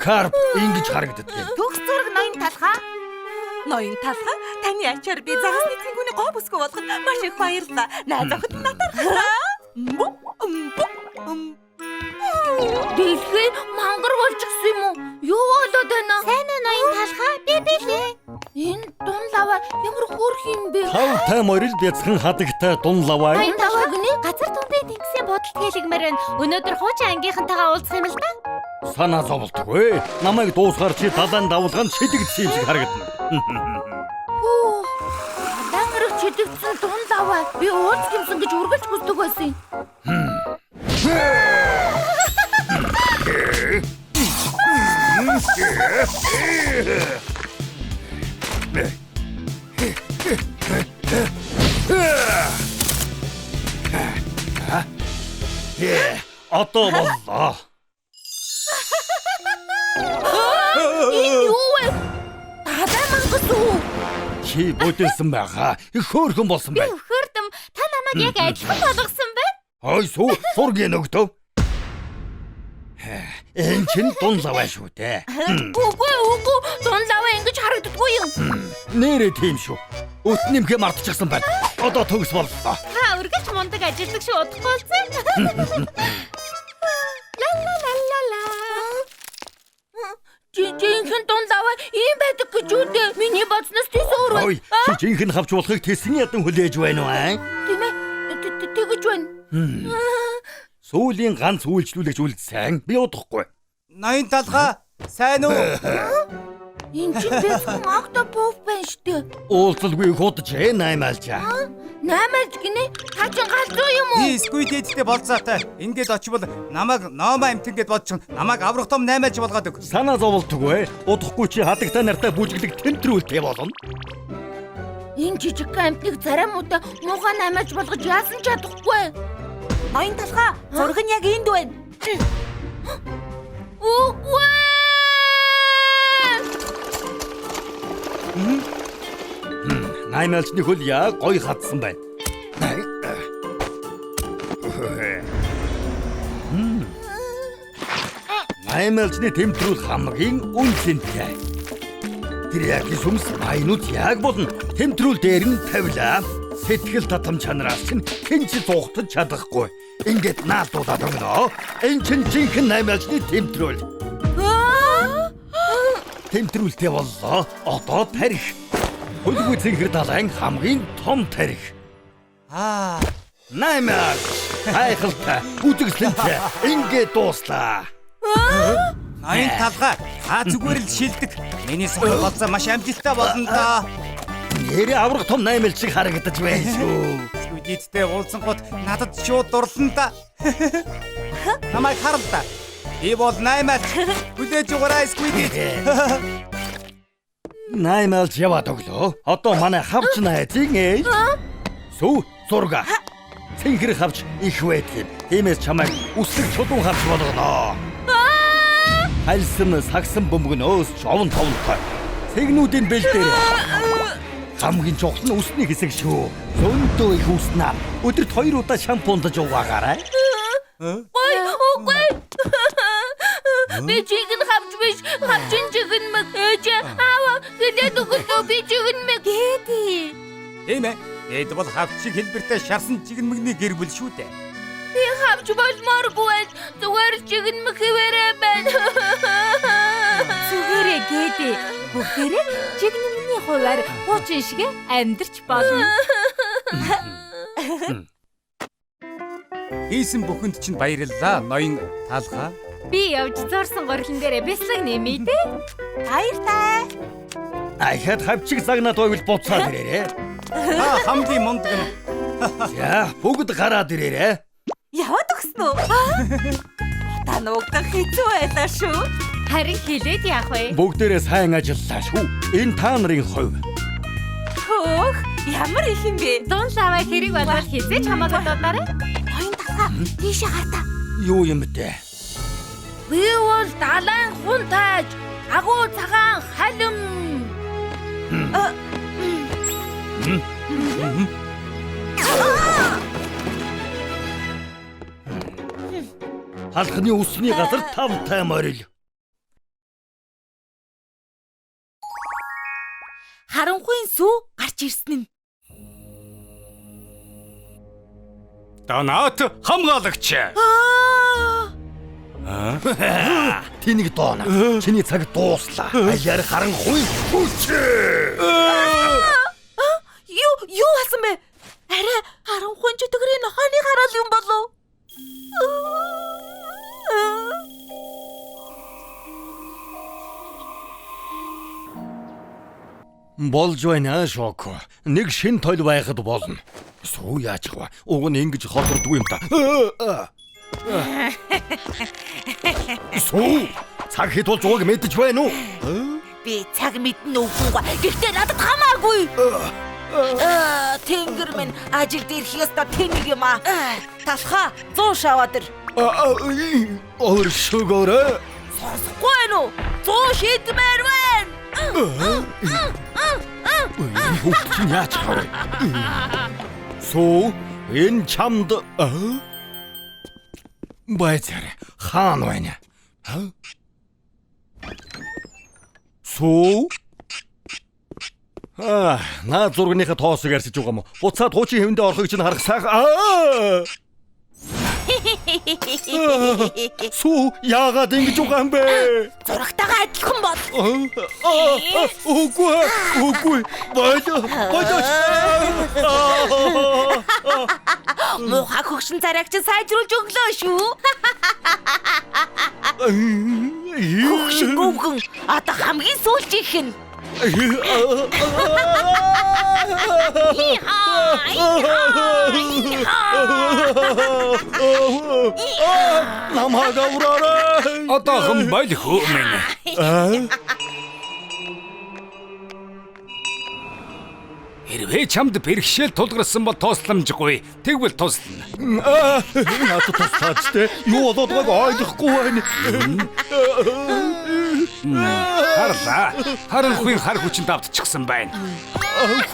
Карп ингэж харагддаг. Төгс зураг ноён талхаа. Ноён талхаа таны ачаар би загасны цэнгүүний гоо бүсгүй болгоход маш их баярлалаа. Найз охид натархлаа. Дэлхий мангар болж гисэн юм уу? Юу болоод байна? Сайн уу ноён талхаа? Би лээ. Энэ дун лава ямар хөөрх юм бэ? Тавтай морил бяцхан хадагтай дун лаваа. Ноён талхаа гинэ? Газар тундын тэнгисийн бодолт хэлгмээр байна. Өнөөдөр хуучин ангийнхантайгаа уулзах юм л да. Санаа зовлтгүй. Намайг дуусгаар чи далайн давлгаанд шидэгдсэн юм шиг харагдана. Дангэрэг чидэгдсэн дун лава. Би уулз гимсэн гэж үргэлж хүсдэг байсан. Одоо боллоо. Энэ юу вэ? Далай мангас уу? Чи бүдэлсэн байгаа. Их хөөрхөн болсон байна. Өхөрдөм та намайг яг адилхан болгосон байна. Ой суу сургийн өгдөө. Энэ чин дун лаваа шүү дээ. Үгүй дун лава ингэж харагддаггүй юм. Нэрээ тийм шүү. Өт нэмхэ мартчихсан байна. Одоо төгс боллоо. Та үргэлж мундаг ажилладаг шүү удахгүй болсон. Жинхэнэ дун лава ийм байдаг гэж үдээ. Миний бодсноос тийс өөр байна. Ой, чи жинхэнэ хавч болохыг тэсний ядан хүлээж байна уу аа? Тийм ээ. Тэгэж байна. Сүүлийн ганц үйлчлүүлэгч үлдсэн. Би удахгүй. Ноён талхаа сайн уу? Энд чинь бэлхэн октопус байна штэ. Уулзалгүй худж наймаалчаа. Наймаалж гинэ? Та чинь галзуу юм уу? Би сквидэдтэй болцоотой. Ингээд очивол намайг ноoma амт ингээд бодчих. Намайг аврах том 8 аж болгоод өг. Санаа зовлтгүй. Удахгүй чи хадагтай нартай бүжиглэг тэмтрүүлтэй болно. Энэ жижиг амтныг заримудаа муугаа наймаалж болгож яасан чадахгүй. Ноён талхаа зураг нь яг энд байна. Үгүй. Наймаалчны хөл яа гой хатсан байна. Наймаалчны тэмтрүүл хамгийн үнцэнтэй. Тэр яг сүмс майнууд яг болно. Тэмтрүүл дээр нь тавилаа. Сэтгэл татам чанараас чинь хинч зугтаж чадахгүй. Ингээд наадуулаад өгнө. Энэ чинь жинхэнэ наймаалчны тэмтрүүл. Тэмтрүүлтэй боллоо. Одоо тарих. Хөлгүй цэнхэр далайн хамгийн том тарих. Наймаалч. Хайхалтай. Үзэгсэлэнтэй. Ингээд дууслаа. Ноён талхаа та зүгээр л шилдэг. Миний сохол болцоо маш амжилттай болно доо. Нэрээ аврах том наймаалч шиг харагдаж байна шүү. Сквидэдтэй уулзсангууд надад шууд дурлан да. Намайг харал да. Би бол наймаалч. Хүлээж угаарай сквидэд. Наймаалч яваад өглөө. Одоо манай хавч найзын ээж. Сүү зурга. Цэнхэр хавч их байдаг. Тиймээс чамайг үсэг чулуун хавч болгоно. Хальсан сагсан бөмбөгнөөс жовн товлтой. Цэгнүүдийн бэл дээр. Хамгийн чухал нь үсний хэсэг шүү. Зөндөө их үснэ. Өдөрт 2 удаа шампундаж уугаарай. Үгүй. Би чигэн хавч биш. Хавчин чигэн мэг. Ээж аава гэлээд өгөлөө би чигэн мэг. Гээди. Тийм ээ. Эд бол хавчиг хэлбэртэй шарсан чигнэмэгний гэр бүл шүү дээ. Би хавч болмооргүй. Зүгээр чигэн мэг хэвээрээ байна. Зүгээрээ гээди. Бүгдээрээ чигнэмний хуваар хуучин шиг амьдарч болно. Хийсэн бүхэнд чинь баярлалаа. Ноён талхаа. Би явж зорсон горлон дээр бяцлаг нэмээ дээ. Баяртай. Ахад хавчиг загнаад байвал буцаад ирээрээ. Та хамгийн мундаг нь. За бүгд гараад ирээрээ. Яваад өгсөн үү? Та нуугдах хэцүү байлаа шүү. Харин хэлээд яах вэ? Бүгдээрээ сайн ажиллаа шүү. Энэ та нарын хувь. Хөөх, ямар их юм бэ? Дун лаваа хэрэг болоод хизээч хамаагүй дуудаарай. Ноён талхаа тийшээ гартаа. Юу юм бэ? Би бол далайн хун тааж, агуу цагаан халим. Халхны үсний газар 5 морил. Донат хамгаалагч. Тэнийг доона. Чиний цаг дууслаа. Аяар харанхуй хүч. Юу хасан бэ? Арай харанхуй ч төгрийн нохооны гараал юм болов. Болж байна шоко. Нэг шин тойл байхад болно. Суу яачих вэ? Уг нь ингэж холдордгүй юм та. Суу цаг хэд болж байгааг мэдэж байна уу? Би цаг мэднэ үгүй. Гэхдээ надад хамаагүй. Тэнгэр минь ажил дээр хийстэ тэнийг юм аа. Талха 100 шаваад ир. Оршогоорой. Сонсохгүй байна уу? 100 шидмээр байна. Хүүхд чинь яачих вэ? Суу энэ чамд байцаар хаан байна. Суу наа зургийнхаа тоосыг арчиж байгаа юм. Буцаад хуучин хэвэндээ орохыг чинь харах сайхан. Суу яагаад ингэж байгаа юм бэ? Зурагтайгаа адилхан бол. Үгүй. Болооч. Муха хөгшин царайг чинь сайжруулж өглөө шүү. Хөгшин гүгэн одоо хамгийн сүүлчийнх нь. Намайг авраарай. Одоохон бол хөөмэн. Хэрвээ чамд бэрхшээл тулгарсан бол тусламжгүй. Тэгвэл туслана. Надад туслаач те. Юу болоод байгааг ойлгохгүй байна. Харлаа. Харанхуйн хар хүчинд автчихсан байна.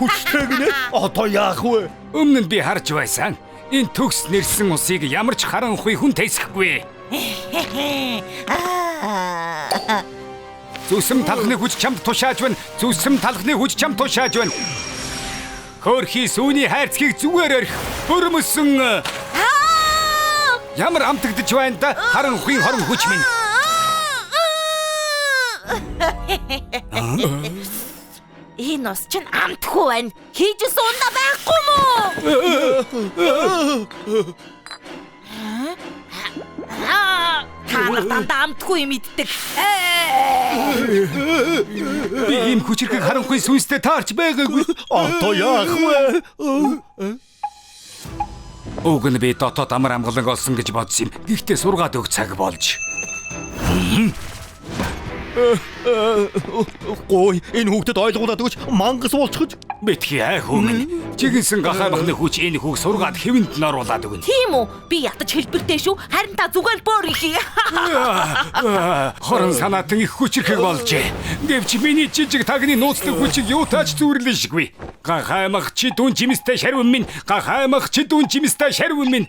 Хүчтэй гинэ. Одоо яах вэ? Өмнө нь би харж байсан. Энэ төгс нэрсэн усыг ямар ч харанхуй хүн тэсэхгүй. Зүсэм талхны хүч чамд тушааж байна. Зүсэм талхны хүч чамд тушааж байна. Хөрхи сүүний хайрцгийг зүгээр орхи. Хөрмөсөн. Ямар амтагдж байна да харанхуйн хорон хүч минь. Энэ ус чинь амтгүй байна. Хийж суунда байхгүй мүү? Та амтгүй юм иддэг. Би ийм хүчрхэг харанхуй сүнстэй таарч байгаагүй. Одоо яах вэ? Уг нь би дотоод амар амгалан олсон гэж бодсон юм. Гэхдээ сургаад өг цаг болж. Гой энэ хүүхдэд ойлгуулад өгч мангас болчихж. Битгий хөөмэн. Чигэнсэн гахаймахны хүч энэ хүүг сургаад хэвэнд нь оруулаад өгнө. Тийм үү? Би ятаж хэлбэртэй шүү. Харин та зүгээр бөөр ихий. Хорон санаатан их хүчрхэг болжээ. Гэвч миний жижиг тагны нууцлаг хүчийг юу тааж зүрлэшгүй. Гахаймах чи дүн жимстэй шарвэн минь. Гахаймах чи дүн жимстэй шарвэн минь.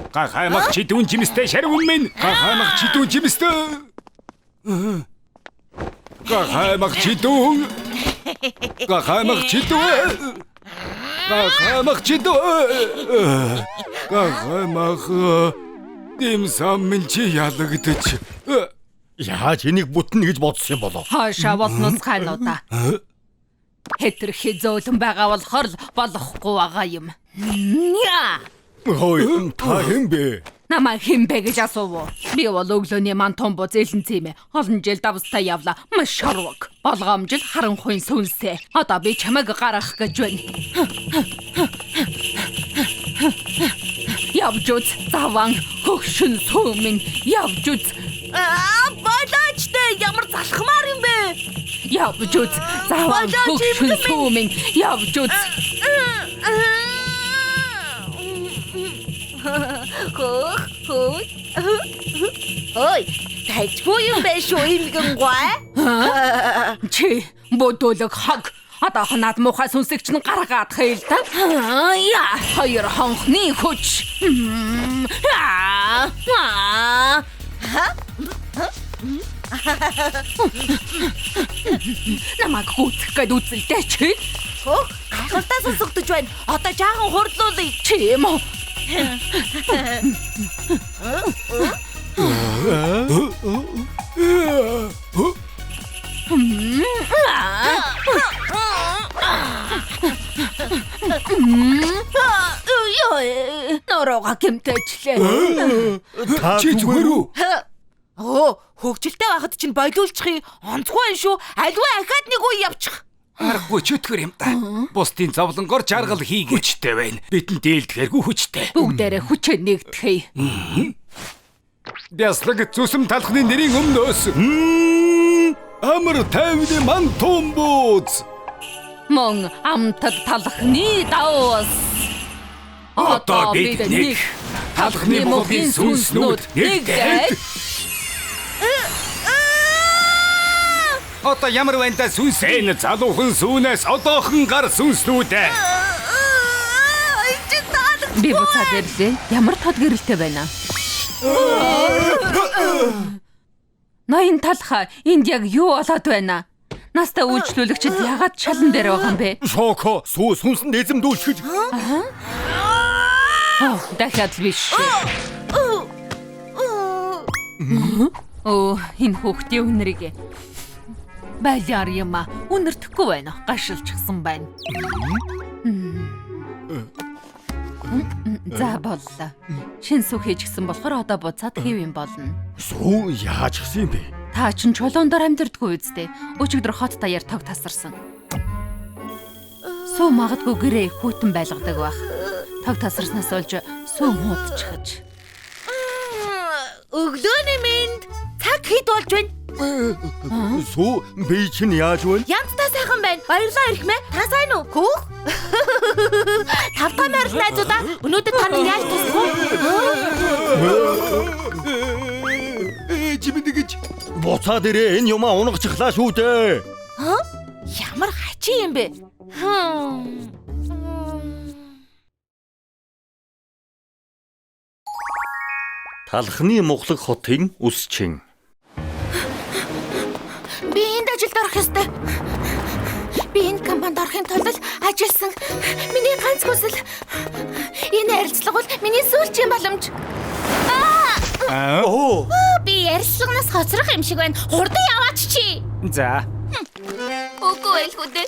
Гахаймах чи дүн жимстэй шарвэн минь. Гахаймах чи дүн жимстэй. Гахаймах чи дүн. Гахаймах чи дүн. Гахаймах чи дүн. Гахаймах димсам минь чи ялагдчих. Яаж энийг бүтнэ гэж бодсон юм болов? Хаашаа болноос хануудаа. Хэтэрхий зөөлөн байгаа болохоор л болохгүй байгаа юм. Хой та хэм бэ? Намайг хэн бэ гэж асуув. Би бол өглөөний ман томбо зэлэнцээ. Олон жил давстай явла. Маш шарваг. Болгоомжил харанхуйн сүнсээ. Одоо би чамайг гаргах гэж байна. Явж үз. Заван хөгшин сүмэн явж үз. Болоочтой ямар залхмаар юм бэ? Явж үз. Заван хөгшин сүмэн явж үз. Ой, тайчгүй юм бэ шүү имгэн гой? Чи бодолог хаг. Одоо над муухай сүнсийг чинь гаргаад хэл та. Яа, хоёр хонхны хүч. Намайг гүцэх гээд үзэлтэй чи. Гайхалтай сонсогдож байна. Одоо жаахан хурдлуулъя. Чи юм уу? Нороогаа гэмтэйчлээ. Та Чи зүгээр үү? Хөвгөлтэй байхад чинь бойлуулчихъя. Онцгүй юм шүү. Аливаа ахаад нэг үе явчих. Аргагүй чөтгөр юм да. Бусдын зовлонгоор жаргал хийгээ. Хүчтэй байна. Битэн дээлдэхэргүй хүчтэй. Бүгдээрээ хүчээ нэгтгэе. Бяслаг зүсэм талхны нэрийн өмнөөс. Амар тайвны мантомбоц. Мөн амтаг талхны давс. Одоо бид нэг талхны мохын сүнснүүд нэгдээд. Одоо ямар байна та сүнс? Энэ залуухан сүнээс одоохон гар сүнснүүдээ. Би буцаад ирлээ. Ямар тод гэрэлтэй байна. Ноён талха энд яг юу болоод байна? Настаа үйлчлүүлэгчид ягаад шалан дээр байгаа юм бэ? Шоко сүнсэн эзэмдүүлчихэж. Дахиад л биш. Энэ хүүхдийн үнэрийг байлаар юм а. Үнэртэхгүй байна. Гашилчихсан байна. За боллоо. Шин сүх хийчихсэн болохоор одоо буцаад хэвэн болно. Сүү яаж гисэн юм бэ? Та чин чулуундаар амьдэрдгүй үсттэй. Өчигдөр хот даяар тог тасарсан. Сүү магадгүй гэрээ хүүтэн байлгадаг байх. Тог тасарснаас олж сүү муудчихж. Өглөөний минь цаг хэд болж байна? Сүү би чинь яаж вэ? Янзтай сайхан байна. Баярлалаа ирхмээ. Та сайн уу? Хүүх. Тавтай найрал найзуудаа өнөөдөр танд яаж тусах вэ? Чимэдэгч буцаад ирээ, энэ юмаа унагчихлаа шүү дээ. Ямар хачи юм бэ? Талхны мухлаг хотын үсчин. Би энд ажилд орох ёстой. Би энэ компанид орохын тулд ажилласан. Миний ганц хүсэл энэ ярилцлага бол миний сүүлчийн боломж. Би ярилцлаганаас хоцрох юм шиг байна. Хурдан яваач чи. За. Үгүй ээ хүүдээ.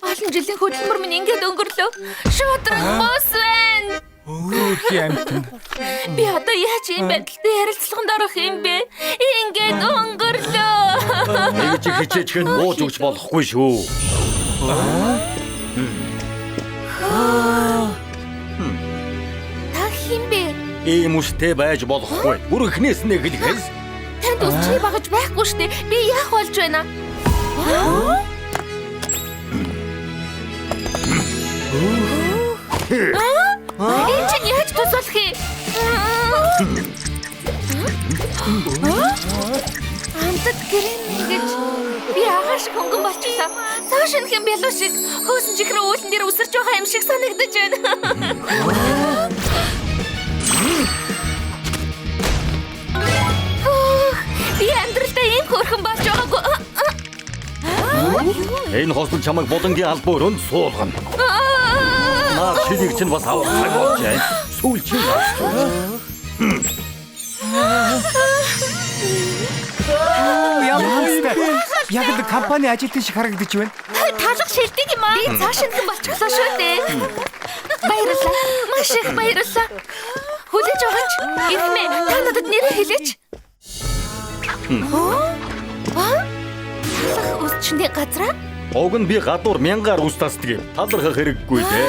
Олон жилийн хөдөлмөр минь ингээд өнгөрлөө. Шудраг бос байна. Би одоо яаж юм байдалтай ярилцлаганд орох юм бэ? Ингээд өнгөрлөө. Нэг чи хичээчхэн бууж өгч болохгүй шүү. Та хин бэ? Ийм үстэй байж болохгүй. Бүр эхнээс нь эхлэхээс Танд өсчий багаж байхгүй штэ. Би яах болж байна? Энэ чинь яаж тусалх юм? Амтд гэрэн ингэж би агааш хөнгөн болчихлоо. Цааш нь хэм бялуу шиг хөөсөн чихрээ уулан дээр үсэрч байгаа юм шиг санагдаж байна. Би амьдралдаа ийм хөөрхөн болж байгаагүй. энэ хостол чамайг болонгийн албаа өрөөнд суулгана. Наа чиний чинь бас авах цаг болж байна. Сүүлчийн Яг л компани ажилтны шиг харагдаж байна. Талах шилдэг юм аа. Би цааш нь болчихлоо шүү дээ. Баярлалаа. Маш их баярлалаа. Хүлээж аваач. Ирхмээ, та надад нэрээ хэлээч. Талах үсчний газраа? Уг нь би гадуур мянгаар ус тасдаг юм. Талархах хэрэггүй дээ.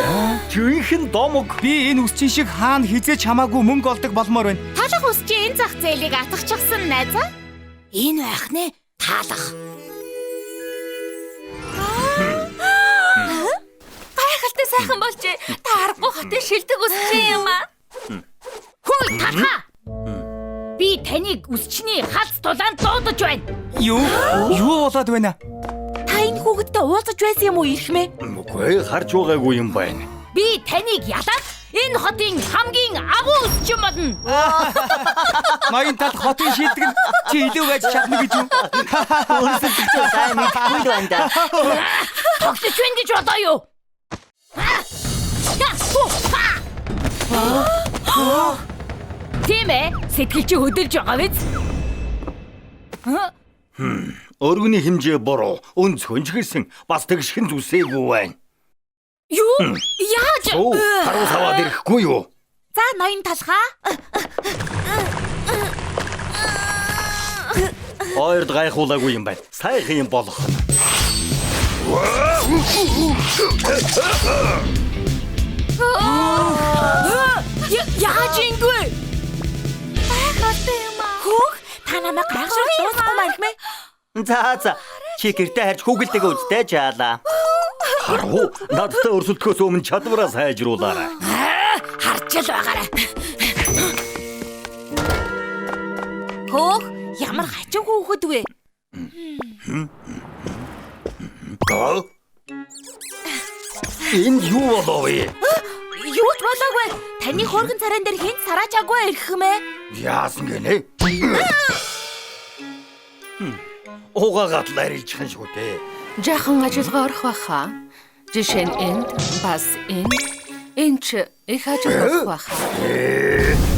Жинхэнэ домог. Би энэ үсчин шиг хаана хизээч хамаагүй мөнгө олдог болмоор байна. Талах үсчийн энэ зах зээлийг атгахчихсан найзаа. Энэ байх нэ талах. Гайхалтай сайхан болжээ. Та аргагүй хотын шилдэг үсчин юм аа. Хөөе талха. Би таныг үсчний хац тулаанд дуудаж байна. Юу болоод байна? Та энэ хүүхэдтэй уулзаж байсан юм уу ирхмээ? Үгүй харж байгаагүй юм байна. Би таныг ялаад энэ хотын хамгийн агуу үсчин болно. Ноён тал хотын шилдэг нь чи илүү байж чадна гэж юу? Өөрсдөө сайн мэдгүй л байна да. Тогтож байна гэж бодоо юу? Тийм ээ. Сэтгэл чи хөдөлж байгаа биз? Өргөний хэмжээ буруу. Өнцгөн ч гэсэн бас тэгшхэн зүсээгүй байна. Юу? Яаж? Сүү, харуу саваад ирэхгүй юу? За ноён талхаа. Хоёрд гайхуулаагүй юм байна. Сайхан юм болох нь. Яаж ингэв? Хайхалтай юм аа. Хөөх, та намайг гайхшруулж дуусахгүй маань мэ? За. Чи гэртээ харж хүүгэлдэг үзтэй жаалаа. Харуу, надтай өрсөлдөхөөс өмнө чадвараа сайжруулаарай. Харж л байгаарай. Хөөх, ямар хачиг хөөхөд вэ? Энэ юу болов вэ? Юу ч болоогүй. Таны хөргөн царайн дээр хинт сараачаагүй ирэх юм ээ. Яасан гинэ? Угаагаад ларилжхан шүү дээ. Жаахан ажиллагаа орох байхаа. Жишээ нь энд бас энэ ч их ажил болох байхаа.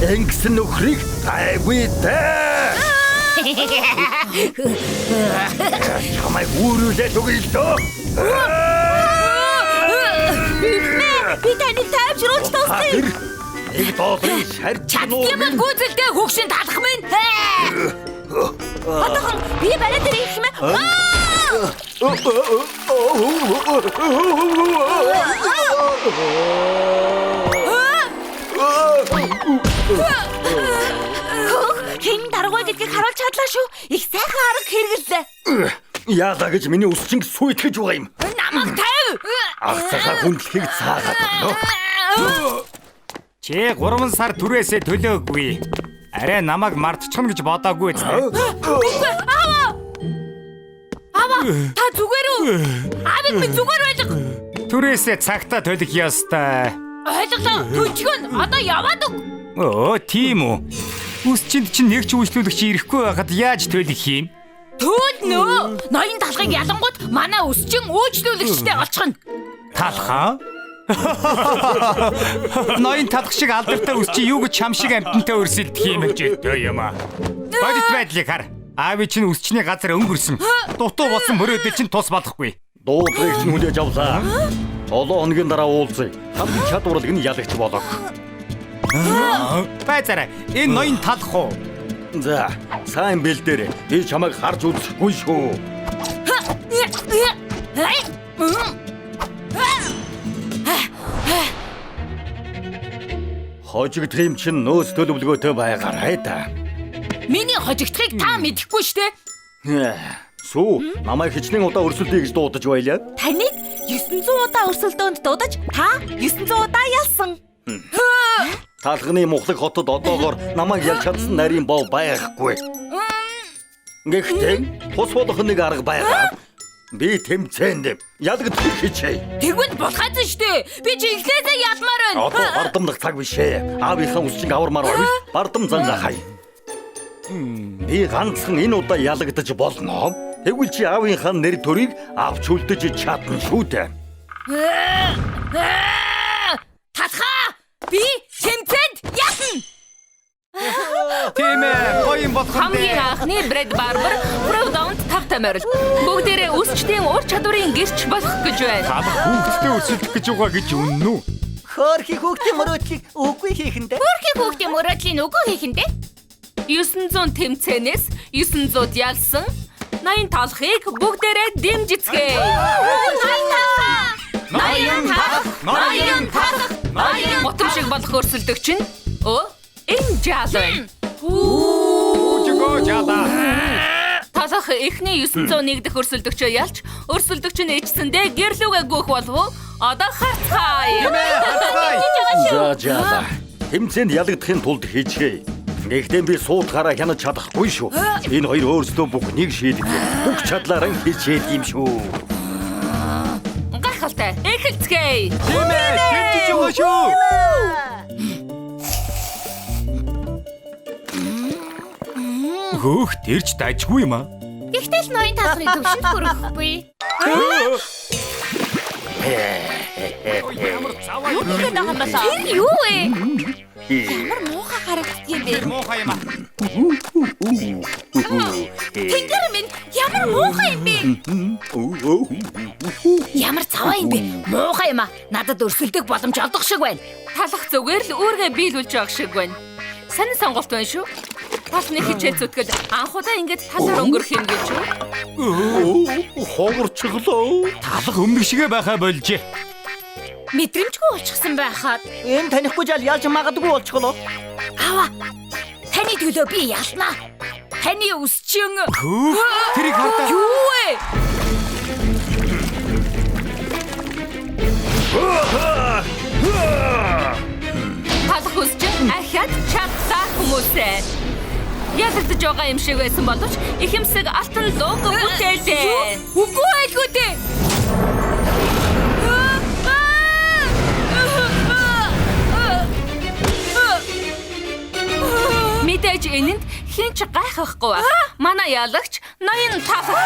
Энгсэн нөхрийг гайгүй дээ. Чамайг үүрүүлээд өгье л дөө. Би таныг тайвшруулж тусгая. Нэг долларын шарж Чаддсан бол гүйцэлдээ хөгшин талах минь. Одоохон би барай дээр ирэх юм ээ. Хин даргуй гэдгийг харуулж чадлаа шүү. Их сайхан арга хэрэгэллээ. Яалаа гэж миний үсчинг сүйтгэж байгаа юм. Намайг тайв. Агцахаа хүндлэхийг цаагаад байна. Чи 3 сар түрээсээ төлөөгүй. Арай намайг мартчихна гэж бодоогүй зү. Аваа, та зүгээр үү? Авиг минь зүгээр байлга. Түрээсээ цагтаа төлөх ёстой. Ойлголоо. Төчгөн одоо яваад өг. Оо, тийм үү. Үсчинд чинь нэг ч үйлчлүүлэгч ирэхгүй байхад яаж төлөх юм? Төлнө. Ноён талхыг ялангууд манай өсчин үйлчлүүлэгчтэй олчихно. Талхаа? Ноён талх шиг алдартай үсчи юу гэж чам шиг амтантай өрсөлдөх юм гэж юм аа. Бодит байдлыг хар. Аав чинь үсчний газар өнгөрсөн. Дутуу болсон мөрөөдөл чинь тус болохгүй. Дуудлыг чинь хүлээж авлаа. Олон хоногийн дараа уулзъя. Хамгийн чадварлаг нь ялагч болог. Байцаарай. Энэ ноён талх уу? За, сайн бэлдээрэй. Би чамайг харж үзэхгүй шүү. Хожигдох юм чинь нөөц төлөвлөгөөтэй байгаарай да. Миний хожигдохыг та мэдэхгүй штэ. Сүү, намайг хичнээн удаа өрсөлдөе гэж дуудаж байлаа. Таныг 900 удаа өрсөлдөөнд дуудаж, та 900 удаа ялсан. Талхны мухлаг хотод одоогоор намайг ялж чадсан нарийн бов байхгүй. Гэхдээ тус болох нэг арга байгаа. Би тэмцээнд ялагдчих хичээ. Тэгвэл болохоос штэ. Би чи эхлээсээ ялмаар байна. Одоо бардамдах цаг биш ээ. Аавынхаа үсчинг авармаар байвал бардам зангаа хай. Би ганцхан энэ удаа ялагдаж болно. Тэгвэл чи аавынхаа нэр төрийг авч үлдэж чадна шүү дээ. Талхаа! Би тэмцээнд ялна. Тийм ээ, гоё юм болох юм Хамгийн дээ. анхны Брэд Барбер Провдаунд тавтай морил. Бүгдээрээ үсчдийн ур чадварын гэрч болох гэж байна. Талх хүүхдтэй өрсөлдөх гэж байгаа гэж үнэн үү? Хөөрхи хүүхдийн мөрөөдлийг үгүй хийхэндээ. Бүрхи хүүхдийн мөрөөдлийн үгүй хийхэндээ 900 тэмцээнээс 900 ялсан 80 талхыг бүгдээрээ дэмжицгээе. Ноён талх. Мотом шиг болох өрсөлдөгч нь энэ жаал байна. Үжигөө жаалаа. Талх эхний 901 дэх өрсөлдөгчөө ялч өрсөлдөгч нь ичсэндээ гэрлүүгээ гөөх болов уу? Одоо харцгаая. За. Тэмцээнд ялагдахын тулд хийчихье. Гэхдээ би суудгаараа хянаж чадахгүй шүү. Энэ хоёр өөрсдөө бүхнийг шийдэх. Бүх чадлаараа хичээд юм шүү. Гайхалтай. Эхэлцгээе. Тийм ээ, дэмжиж байгаа шүү. Хөөх, тэрч дайжгүй юм аа. Гэхдээ л ноён талхны төвшөнд хүрэхгүй. Юу гэдэг байгаа юм бэ? Энэ юу вэ? Ямар муухай харагддаг юм бэ? Муухай юм аа. Тэнгэр минь ямар муухай юм бэ? Ямар цаваа юм бэ? Муухай юм аа. Надад өрсөлдөх боломж олдох шиг байна. Талах зүгээр л өөргөө биелүүлж байгаа шиг байна. Сайн сонголт байна шүү. Тасны хичээл зүтгэл анхудаа ингэж талаар өнгөрөх юм гэж юу? Хогорчлоо. Талах өмнөх шигэ байхаа болжээ. Мэдрэмжгүй болчихсон байхад. Энэ танихгүй жаал яаж магадгүй болчихлоо. Аваа. Таны төлөө би ялнаа. Таны үсчин. Тэрийг хардаа. Юу вэ? Талах үсчин ахаад чадсан хүмүүсээ. Ядагдж байгаа юм шиг байсан боловч ихэмсэг алтан лого бүтээлээ. Үгүй айгүй дээ. Мэдээж энэнд хин ч гайхахгүй байх. Манай ялагч ноён талах.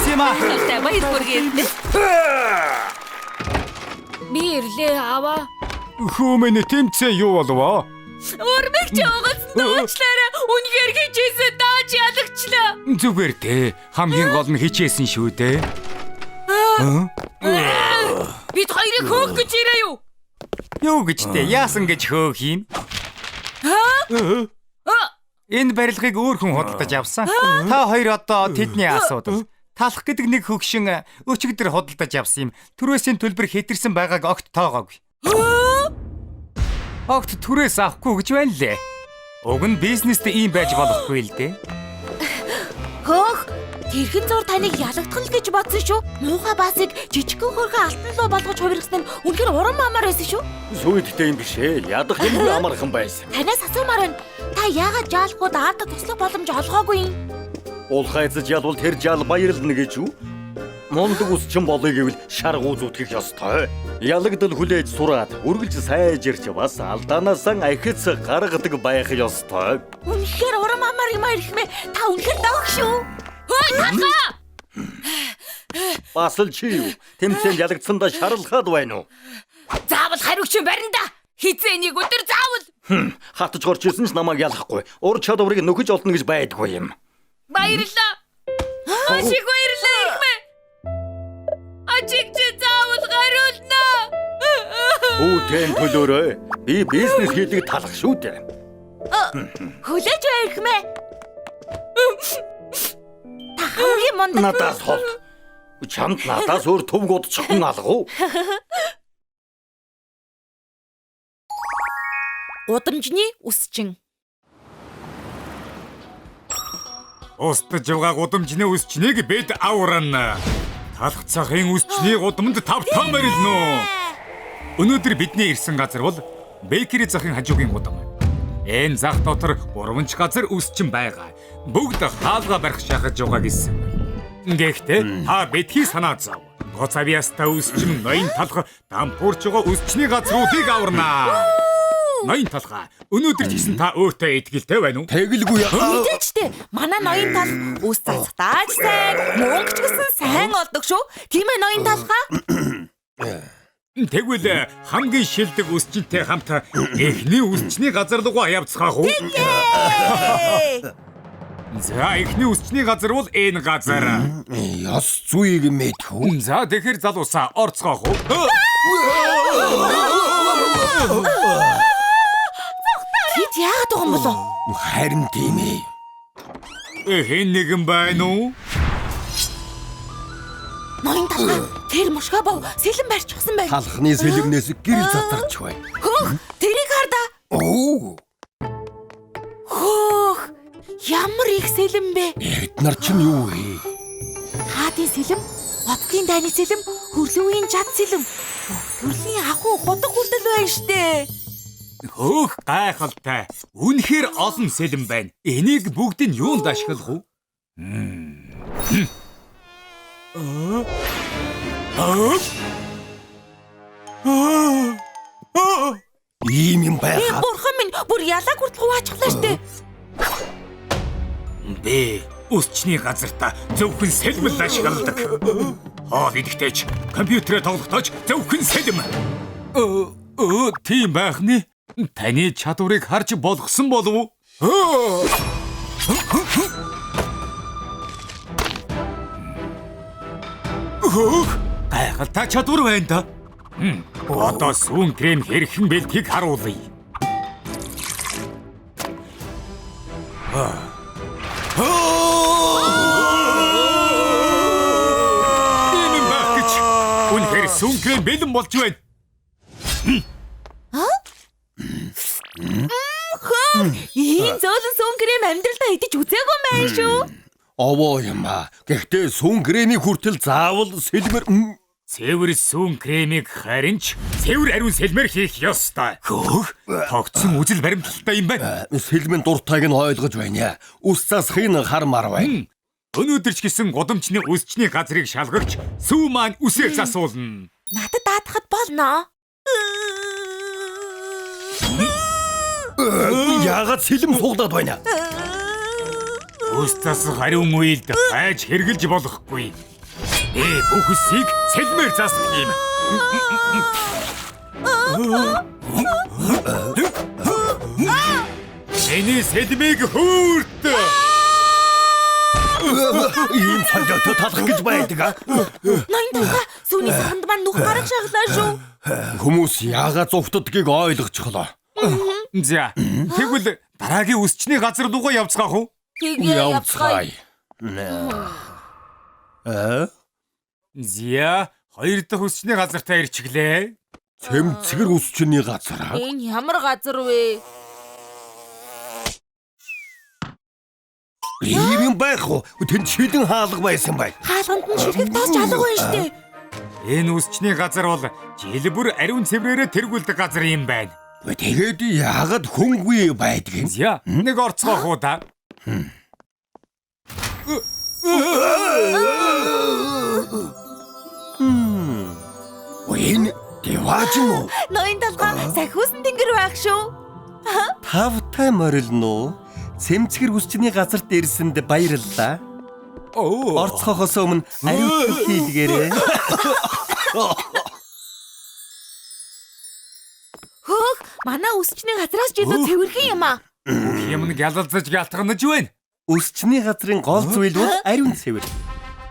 Сима. Тэ баяр хүргэе. Би ирлээ аваа. Хөөмэн тэмцээ юу болов? Өрмөгч оогоц дуучлаараа үнэхээр хичээсэн дааж ялагчлаа. Зүгээр дээ. Хамгийн гол нь хичээсэн шүү дээ. Бид хоёрыг хөөх гэж ирээ юу? Юу гэж дээ? Яасан гэж хөөх юм? Энэ барилгыг өөр хүн худалдаж авсан. Та хоёр одоо тэдний асуудал. Талах гэдэг нэг хөгшин өчигдөр худалдаж авсан юм. Түрээсийн төлбөр хэтэрсэн байгааг огт тоогоогүй. Огт түрээс авахгүй гэж байна лээ. Уг нь бизнест ийм байж болохгүй л дээ. Хөөх. Тэрхэн зур таныг ялагдах л гэж бодсон шүү. Муухай баасыг жижигхэн хөрхөн алтан луу болгож хувиргасан нь үнэхээр уран маамаар байсан шүү. Сүйдтэй юм биш ээ. Ядах юмгүй амархан байсан. Танаас асуумаар байна. Та яагаад жаалахгүй даадад туслах боломж олгоогүй юм? Улхайцаж ядвал тэр жаал баярлна гэж юу? Мундаг үсчин болъё гэвэл шаргуу зүтгэх ёстой. Ялагдал хүлээж сураад үргэлж сайжирч бас алдаанаасаа ахиц гаргадаг байх ёстой. Үнэхээр уран маамаар юм ирэх мэ? Та үнэхээр давх шүү. Хөөе талхаа! Бас л чи юу? Тэмцээнд ялагдсандаа шарлахад байна уу? Заавал хариуч юм барина да. Хизээ нэг өдөр заавал. Хатж горч ирсэн ч намайг ялахгүй. Ур чадварыг нөхөж олно гэж байдгүй юм. Баярлаа. Ашиг баярлаа их мэ. Ажиг чи заавал гариулна. Хүүтэн төлөөрөө. Би бизнес хийдэг талах шүү дээ. Хүлээж байх мэ. Та хамгийн мундаг. Надаас хол. Чамд надаас өөр төвг удчихсан алгуу. Гудамжны үсчин. Устж байгаа гудамжны үсчнийг бид аварна. Талах цахын үсчний гудамд тавтан барилна. Өнөөдөр бидний ирсэн газар бол Бэкери захын хажуугийн гудам. Энэ зах дотор 3 газар үсчин байгаа. Бүгд хаалга барих шахаж байгаа гэсэн. Гэхдээ та битгий санаа зов. Гоцавьяста үсчин ноён талах дампуурч байгаа үсчний газруудыг аварна. Ноён талхаа өнөөдөр ч гэсэн та өөртөө итгэлтэй байна уу? Тэгэлгүй яа. Мэдээчтэй. Манай ноён тал үс цацтааж сайн, мөнгө ч гэсэн сайн олдог шүү. Тийм ээ ноён талхаа. Тэгвэл хамгийн шилдэг үсчинтэй хамт эхний үсчний газар руугаа явцгаах уу? За эхний үсчний газар бол энэ газар. Яс зүйг мэдхүү. За тэгэхээр залуусаа орцгоох уу? Тэд яагаад байгаа юм болоо? Харин тийм ээ. Хэн нэгэн байна уу? Ноён талхаа тэр мушга бов сэлэн барьчихсан байна. Талхны сэлгнээс гэрэл задарч байна. Хөөх, тэрийг хардаа. Оо. Хөөх, ямар их сэлэн бэ? Эд нар чинь юу вэ? Хаадын сэлэм, отдын дайны сэлэм, хөрлөвийн жад сэлэм. Төрлийн ахуй худаг хүрдэл байна штэ. Хөөх гайхалтай. Үнэхээр олон сэлэн байна. Энийг бүгдийг юунд ашиглах вэ? Ийм юм байхаа. Бурхан минь бүр ялаг хүртэл хуваачглаа штэ. Бэ үсчний газартаа зөвхөн сэлмэл ашигладаг. Хоол идэхтэйч компьютерээ тоглохдооч зөвхөн сэлэм. Тийм байх нэ. Таны чадварыг харж болгосон болов уу? Гайхалтай чадвар байна да. Одоо сүүн крем хэрхэн бэлтгийг харуулъя. Энэ багч үнэхээр сүүн крем бэлэн болж байна. Ийм зөөлөн сүүн крем амьдралдаа идэж үзээгүй мэн шүү. Овоо юм аа. Гэхдээ сүүн кремийн хүртэл заавал сэлмэр Цэвэр сүүн кремийг харин ч цэвэр ариун сэлмэр хийх ёстой. Хөөх, тогтсон үзэл баримталтай юм байна. сэлмэн дуртайг нь ойлгож байна. Ус засахыг хармаар байна. Өнөөдөр ч гэсэн гудамжны үсчний газрыг шалгагч сүү маань үсээ засуулна. Надад даатахад болно. Яагаад сэлэм суулаад байна? Ус засах ариун уйлд хайж хэрглэж болохгүй. Бүх үсийг сэлмээр засдаг юм. Эний сэлмийг хүрт. Ийм санжаатай талах гэж байдаг а? Ноён тухай сүүний санд маань нүх гарах шаглаа шүү. Хүмүүс яагаад зовтдгийг ойлгочихлоо. За, тэгвэл дараагийн үсчний газар руугаа явцгаах уу? Тэгээ явцгаая. Зя, хоёр дахь үсчний газартаа ирчихлээ. Цэмцгэр үсчний газар. Энэ ямар газар вэ? Ийм юм байх уу? Тэнд шилэн хаалга байсан бай. Хаалганд нь ширхэг тоосч алга байна штэ. Энэ үсчний газар бол жил бүр ариун цэврээрээ тэргүүлдэг газар юм байна. Тэгээд яагаад хөнггүй байдаг юм? Зя, нэг орцгоох уу та? Энэ дэвааж юм уу? Ноён толгой сахиусан тэнгэр байх шүү. Тавтай морилно. Цэмцгэр үсчний газарт ирсэнд баярлалаа. Орцохоос өмнө ариун хийлгээрээ. Хөөх, манай үсчний газраас ч илүү цэвэрхэн юм аа. Юм гялалзаж галтганаж байна. Үсчний газрын гол зүйл бол ариун цэвэр.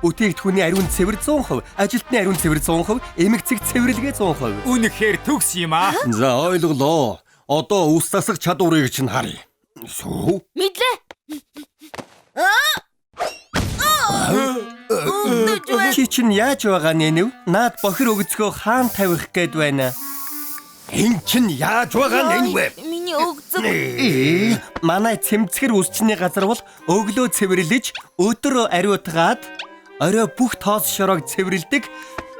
Бүтээгдэхүүний ариун цэвэр 100%, ажилтны ариун цэвэр 100%, эмэгцэг цэвэрлэгээ 100%. Үнэхээр төгс юм аа. За ойлголоо. Одоо ус засах чадварыг чинь харъя. Сүү. Мэдлээ. Чи чинь яаж байгаа нэнэв? Наад бохир өгцгөө хаан тавих гээд байна. Эн чинь яаж байгаа нэнвэ? Миний өгзөг. Манай цэмцгэр үсчний газар бол өглөө цэвэрлэж, өдөр ариутгаад, орой бүх тоос шороог цэвэрлдэг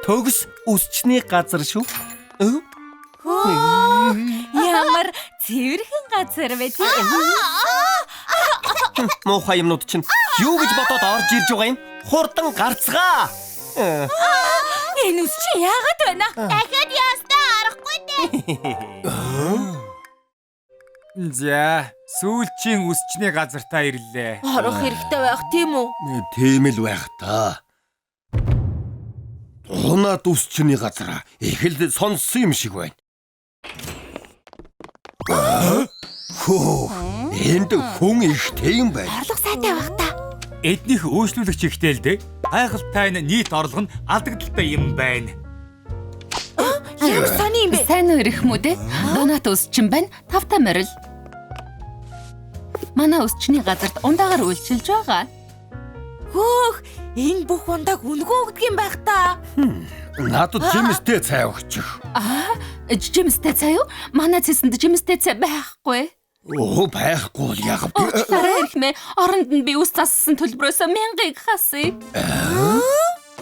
төгс үсчний газар шүү. Ямар цэвэрхэн газар вэ тий? Муухай юмнууд чинь юу гэж бодоод орж ирж байгаа юм? Хурдан гарцгаа. Энэ үс чи яагаад байна? Дахиад ястаа арахгүй дээ. За, сүүлчийн үсчний газартаа ирлээ. Орох хэрэгтэй байх тийм үү? Тийм л байх та. Унаад үсчний газар их л сонссон юм шиг байна. Энд хүн ихтэй юм байна. Орлого сайтай байх та. Эднийх өөрчлөлөгч ихтэй л дээ. Гайхалтай нийт орлого нь алдагдaltaй юм байна. Ямар сони юм бэ? Сайн уу ирэх мүү дээ? Донат үсчин байна. Тавтай морил. Манай үсчний газарт ундаагаар үйлчилж байгаа. Хөөх, энэ бүх ундааг үнгөө өгдөг юм байх та. Надад жимстэй цай өгчих. Жимстэй цай юу? Манай цэсэнд жимстэй цай байхгүй. Байхгүй л яг. Уучлаарай ирхмээ. Оронд нь би ус зассан төлбөрөөс 1000-ыг хасъя.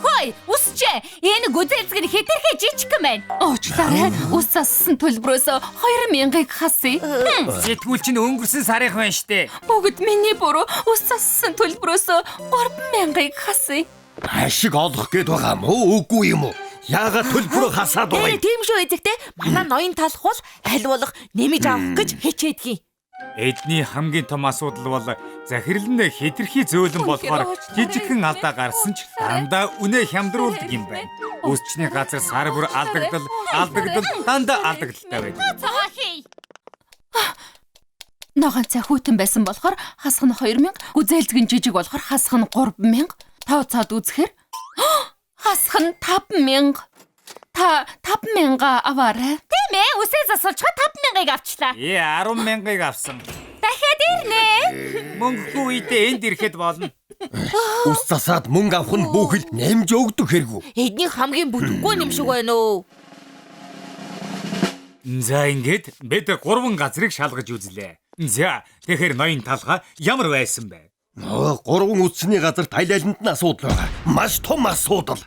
Хой, үсчээ. Энэ гүзэлцгэр хэтэрхий жижиг юм байна. Уучлаарай. Ус зассан төлбөрөөс 2000-ыг хасъя. Сэтгүүл чинь өнгөрсөн сарын байна штэ. Бүгд миний буруу. Ус зассан төлбөрөөс 3000-ыг хасъя. Ашиг олох гээд байгаа юм уу? Үгүй юм уу? Яагаад төлбөрөө хасаад байгаа юм? Тийм шүү эзэгтэй. Манай ноён талах бол аль болох нэмэж авах гэж хичээдгий. Эдний хамгийн том асуудал бол захирал нь хэтэрхий зөөлөн болохоор жижигхэн алдаа гарсан ч дандаа үнэ хямдруулдаг юм байна. Үсчний газар сар бүр алдагдал дандаа алдагдaltaй байдаг. Цаахий. Ногоон цай хүйтэн байсан болохоор хасах нь 2000, гүзээлзгэн жижиг болохоор хасах нь 3000, тав цаад үзэхээр хасах нь 5000. Та 5000 аваарай. Тийм ээ, үсээ засалчгаа 5000-ыг авчлаа. 10,000-ыг авсан. Дахиад ирнэ. Мөнгөгүй үедээ энд ирэхэд болно. Ус засаад мөнгө авах нь бүхэл нэмж өгдөг хэрэггүй. Эдний хамгийн бүтэхгүй юм шиг байна уу? За ингээд бид 3 газрыг шалгаж үзлээ. За тэгэхээр ноён талхаа ямар байсан бэ? 3 үсчний газар тайлайланд нь асуудал байгаа. Маш том асуудал.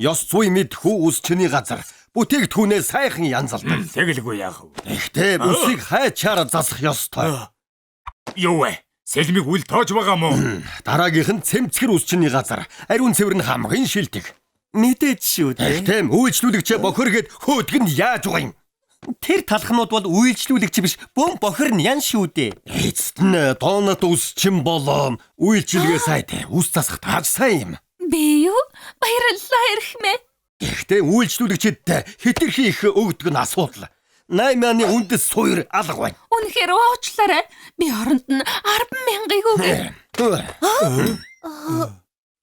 Ёс зүй мэдхүү үсчний газар бүтээгдэхүүнээ сайхан янзалдаг. Тэгэлгүй яах вэ? Гэхдээ үсийг хайчаар засах ёстой. Юу вэ? Сэлмиг үл тоож байгаа мó? Дараагийнх нь цэмцгэр үсчний газар. Ариун цэвэр нь хамгийн шилдэг. Мэдээч шүү дээ. Тийм, үйлчлүүлэгчээ бохиргээд хөөдөг нь яаж байгаа юм? Тэр талхнууд бол үйлчлүүлэгч биш, бөм бохир нь ян шүү дээ. Эцэст нь доонот үсчин болоо үйлчлэгээ сайтай. Үс засах тааж сайн юм. Би юу? Баярлалаа эрхмээ. Гэхдээ үйлчлүүлэгчдэд хэтэрхий их өгдөг нь асуудал. 8,000-ны үндэс суур алга байна. Үнэхээр уучлаарай. Би оронд нь 10,000-ыг өгье.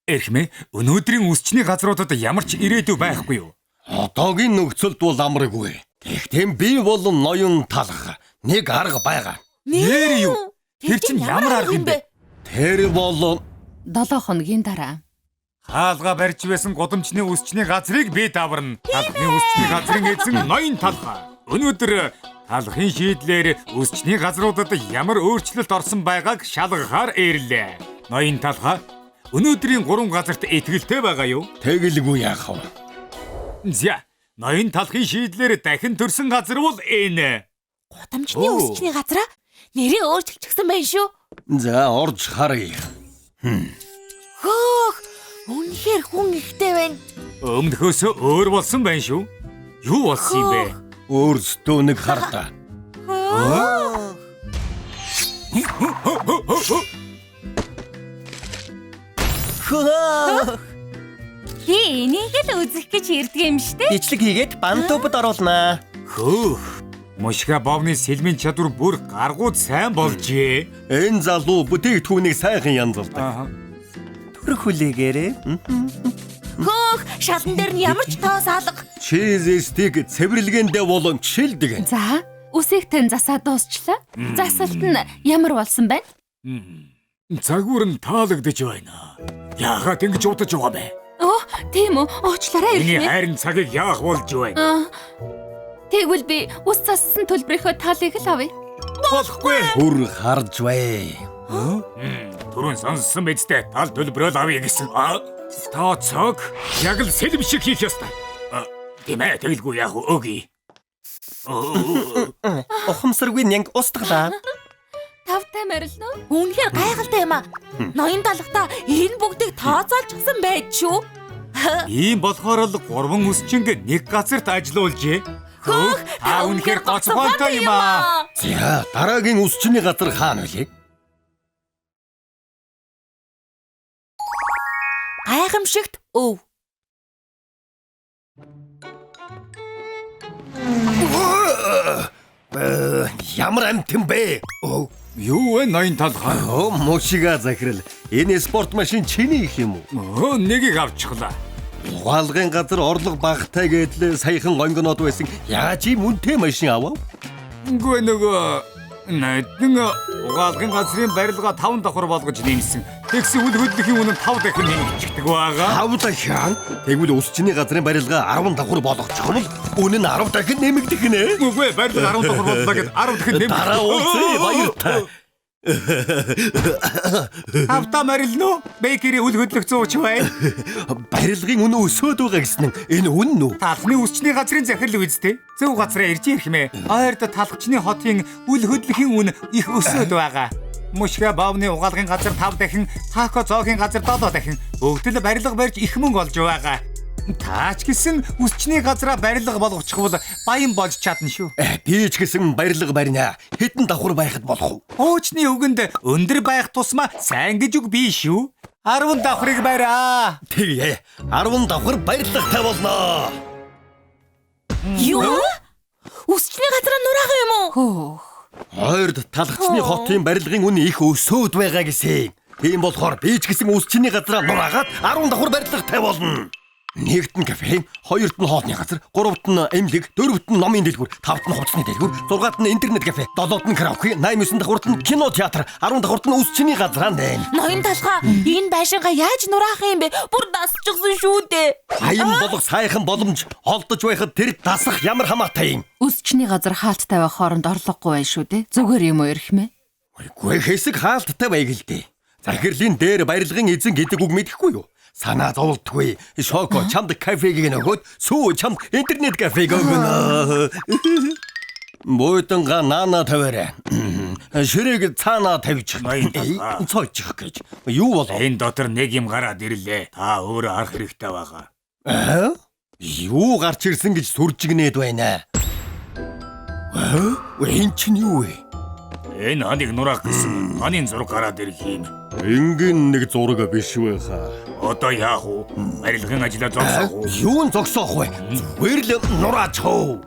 Эрхмээ, өнөөдрийн үсчний газруудад ямар ч ирээдүй байхгүй юу? Одоогийн нөхцөлд бол амаргүй. Гэхдээ би болон ноён талх нэг арга байгаа. Нэр юу? Тэр чинь ямар арга юм бэ? Тэр бол 7 хоногийн дараа. Хаалга барьж байсан гудамжны үсчний газрыг би даварна. Талхны үсчний газрын эзэн ноён талхаа. Өнөөдөр талхын шийдлээр үсчний газруудад ямар өөрчлөлт орсон байгааг шалгахаар ирлээ. Ноён талхаа, өнөөдрийн 3 газарт итгэлтэй байгаа юу? тэгэлгүй яах вэ? За, ноён талхын шийдлээр дахин төрсөн газар бол энэ. Гудамжны үсчний газраа нэрээ өөрчилчихсэн байх шүү. За, орж харъя. Хөөх, үнэхээр хүн ихтэй байна. Өмнөхөөсөө өөр болсон байна шүү. Юу болсон юм бэ? Өөрсдөө нэг хардаа. Хөө. Энийг л үзэх гэж ирдэг юм штэ. Бичлэг хийгээд бантубд оруулнаа. Хөөх. Мушга бовны сэлмийн чадвар бүр гаргууд сайн болжээ. Энэ залуу бүтээгдэхүүнийг сайхан янзалдаг. Төрөх хүлээгээрээ. Хөөх, шалан дээр нь ямар ч тоос алга. Чиз стик цэвэрлэгэндээ болон шилдэг. За, үсийг тань засаа дуусчлаа. Засалт нь ямар болсон байна? Цагуур нь таалагдж байна. Яагаад ингэж удаж байгаа бэ? Оо, тийм үү? Уучлаарай Миний эрхмээ. хайрын цагийг яах болж байна? Тэгвэл би ус зассан төлбөрийнхөө талыг л авъя. Болохгүй. Хүр харж бай. Түрүүн сонссон мэдтэй тал төлбөрөө авъя гэсэн. Тооцоог яг л сэлэм шиг хийх ёстой. Тийм ээ, тэгэлгүй яах вэ? Өгье. Ухамсаргүй нянг устглаа. Тавтай морилно. Үнэхээр гайхалтай юм аа. Ноён талхтаа энэ бүгдийг тооцоолчихсан байж шүү. Ийм болохоор л 3 үсчинг нэг газарт ажиллуулжээ. Хөөх, та үнэхээр гоцгоонтой юм аа. За, дараагийн үсчний газар хаана вэ? Гайхамшигт өв. Ямар амтэн бэ? Юу вэ ноён талхаа? Мушига захирал. Энэ спорт машин чиний их юм уу? Нэгийг авчихлаа. Угаалгын газар орлого багтай гэдэл саяхан гонгонод байсан. Яаж ийм үнэтэй машин авав? Үгүй нөгөө Найдан угаалгын газрын барилга 5 давхар болгож нэмсэн. Тэгсэн үл хөдлөхийн үнэ 5 дахин нэмэгдчихдэг байгаа. 5 дахин. Тэгвэл үсчний газрын барилга 10 давхар болгочих юм бол үнэ нь 10 дахин нэмэгдэх нэ. Үгүй барилга 10 давхар боллоо гэд 10 дахин нэмэгдэх. Дараа уулзъя баяртай. Авто марилно. Бэкери үл хөдлөх зууч бай. Барилгын үнэ өсөөд байгаа гэсэн энэ үнэн үү? Талхны үсчний газрын захирал үсттэй. Зөв газраа ирж ирэх мэ. Ойрд талхчны хотын үл хөдлөхийн үнэ их өсөөд байгаа. Мушга баавны угаалгын газар 5 дахин, тако зоогийн газар 7 дахин бүгд л барилга барьж их мөнгө олж байгаа. Таач гэсэн үсчний газраа барилга болгочих бол баян болж чадна шүү. Би ч гэсэн барилга барина. Хэдэн давхар байхад болох вэ? Хуучны үгэнд өндөр байх тусмаа сайн гэж үг бий шүү. 10 давхрыг бариа. Тэгээ 10 давхар барилгатай болно. Юу? Үсчний газраа нураагаа юм уу? Хөөх. Хойрд талхацны хотын барилгын үн их өсөөд байгаа гэсэн. Тийм болохоор би ч гэсэн үсчний газраа нураагаад 10 давхар барилга тавиулна. Нэгт нь кафе, хоёрт нь хоолны газар, гуравт нь эмнэлэг, дөрөвт нь номын дэлгүүр, тавт нь хувцсны дэлгүүр, зургаат нь интернет кафе, долоот нь караоке, 89 давхарт нь кино театр, 10 давхарт нь үсчний газраа байна. Ноён талхаа энэ байшингаа яаж нураах юм бэ? Бүр дасчихсан шүү дээ. Аян болох сайхан боломж олдож байхад тэр дасах ямар хамаатай юм. Үсчний газар хаалттай байх хооронд орлогогүй байх шүү дээ. Зүгээр юм уу ирхмэ? Үгүй хэсэг хаалттай байг л дээ. Захирлын дээр барилгын эзэн гэдэг үг мэдэхгүй юу? Санаа зовлтгүй. Шоко чамд кафегийг нөгөөд сүү чамд интернет кафег өгнө. Бойтонга наана таваарай. Ширээг цаана тавьчих. Цойчих гэж. Юу болов? Энэ дотор нэг юм гараад ирлээ. Та өөрөө харах хэрэгтэй байгаа. Юу гарч ирсэн гэж сүржигнээд байна. Энэ чинь юу вэ? Энэ ханыг нураах гэсэн ханийн зураг гараад ирэх юм. Энгийн нэг зураг биш вэ хаа? Одоо яах вэ? Барилгын ажлаа зогсоох уу? Юун зогсоох вэ? Зүгээр л нураач хөө.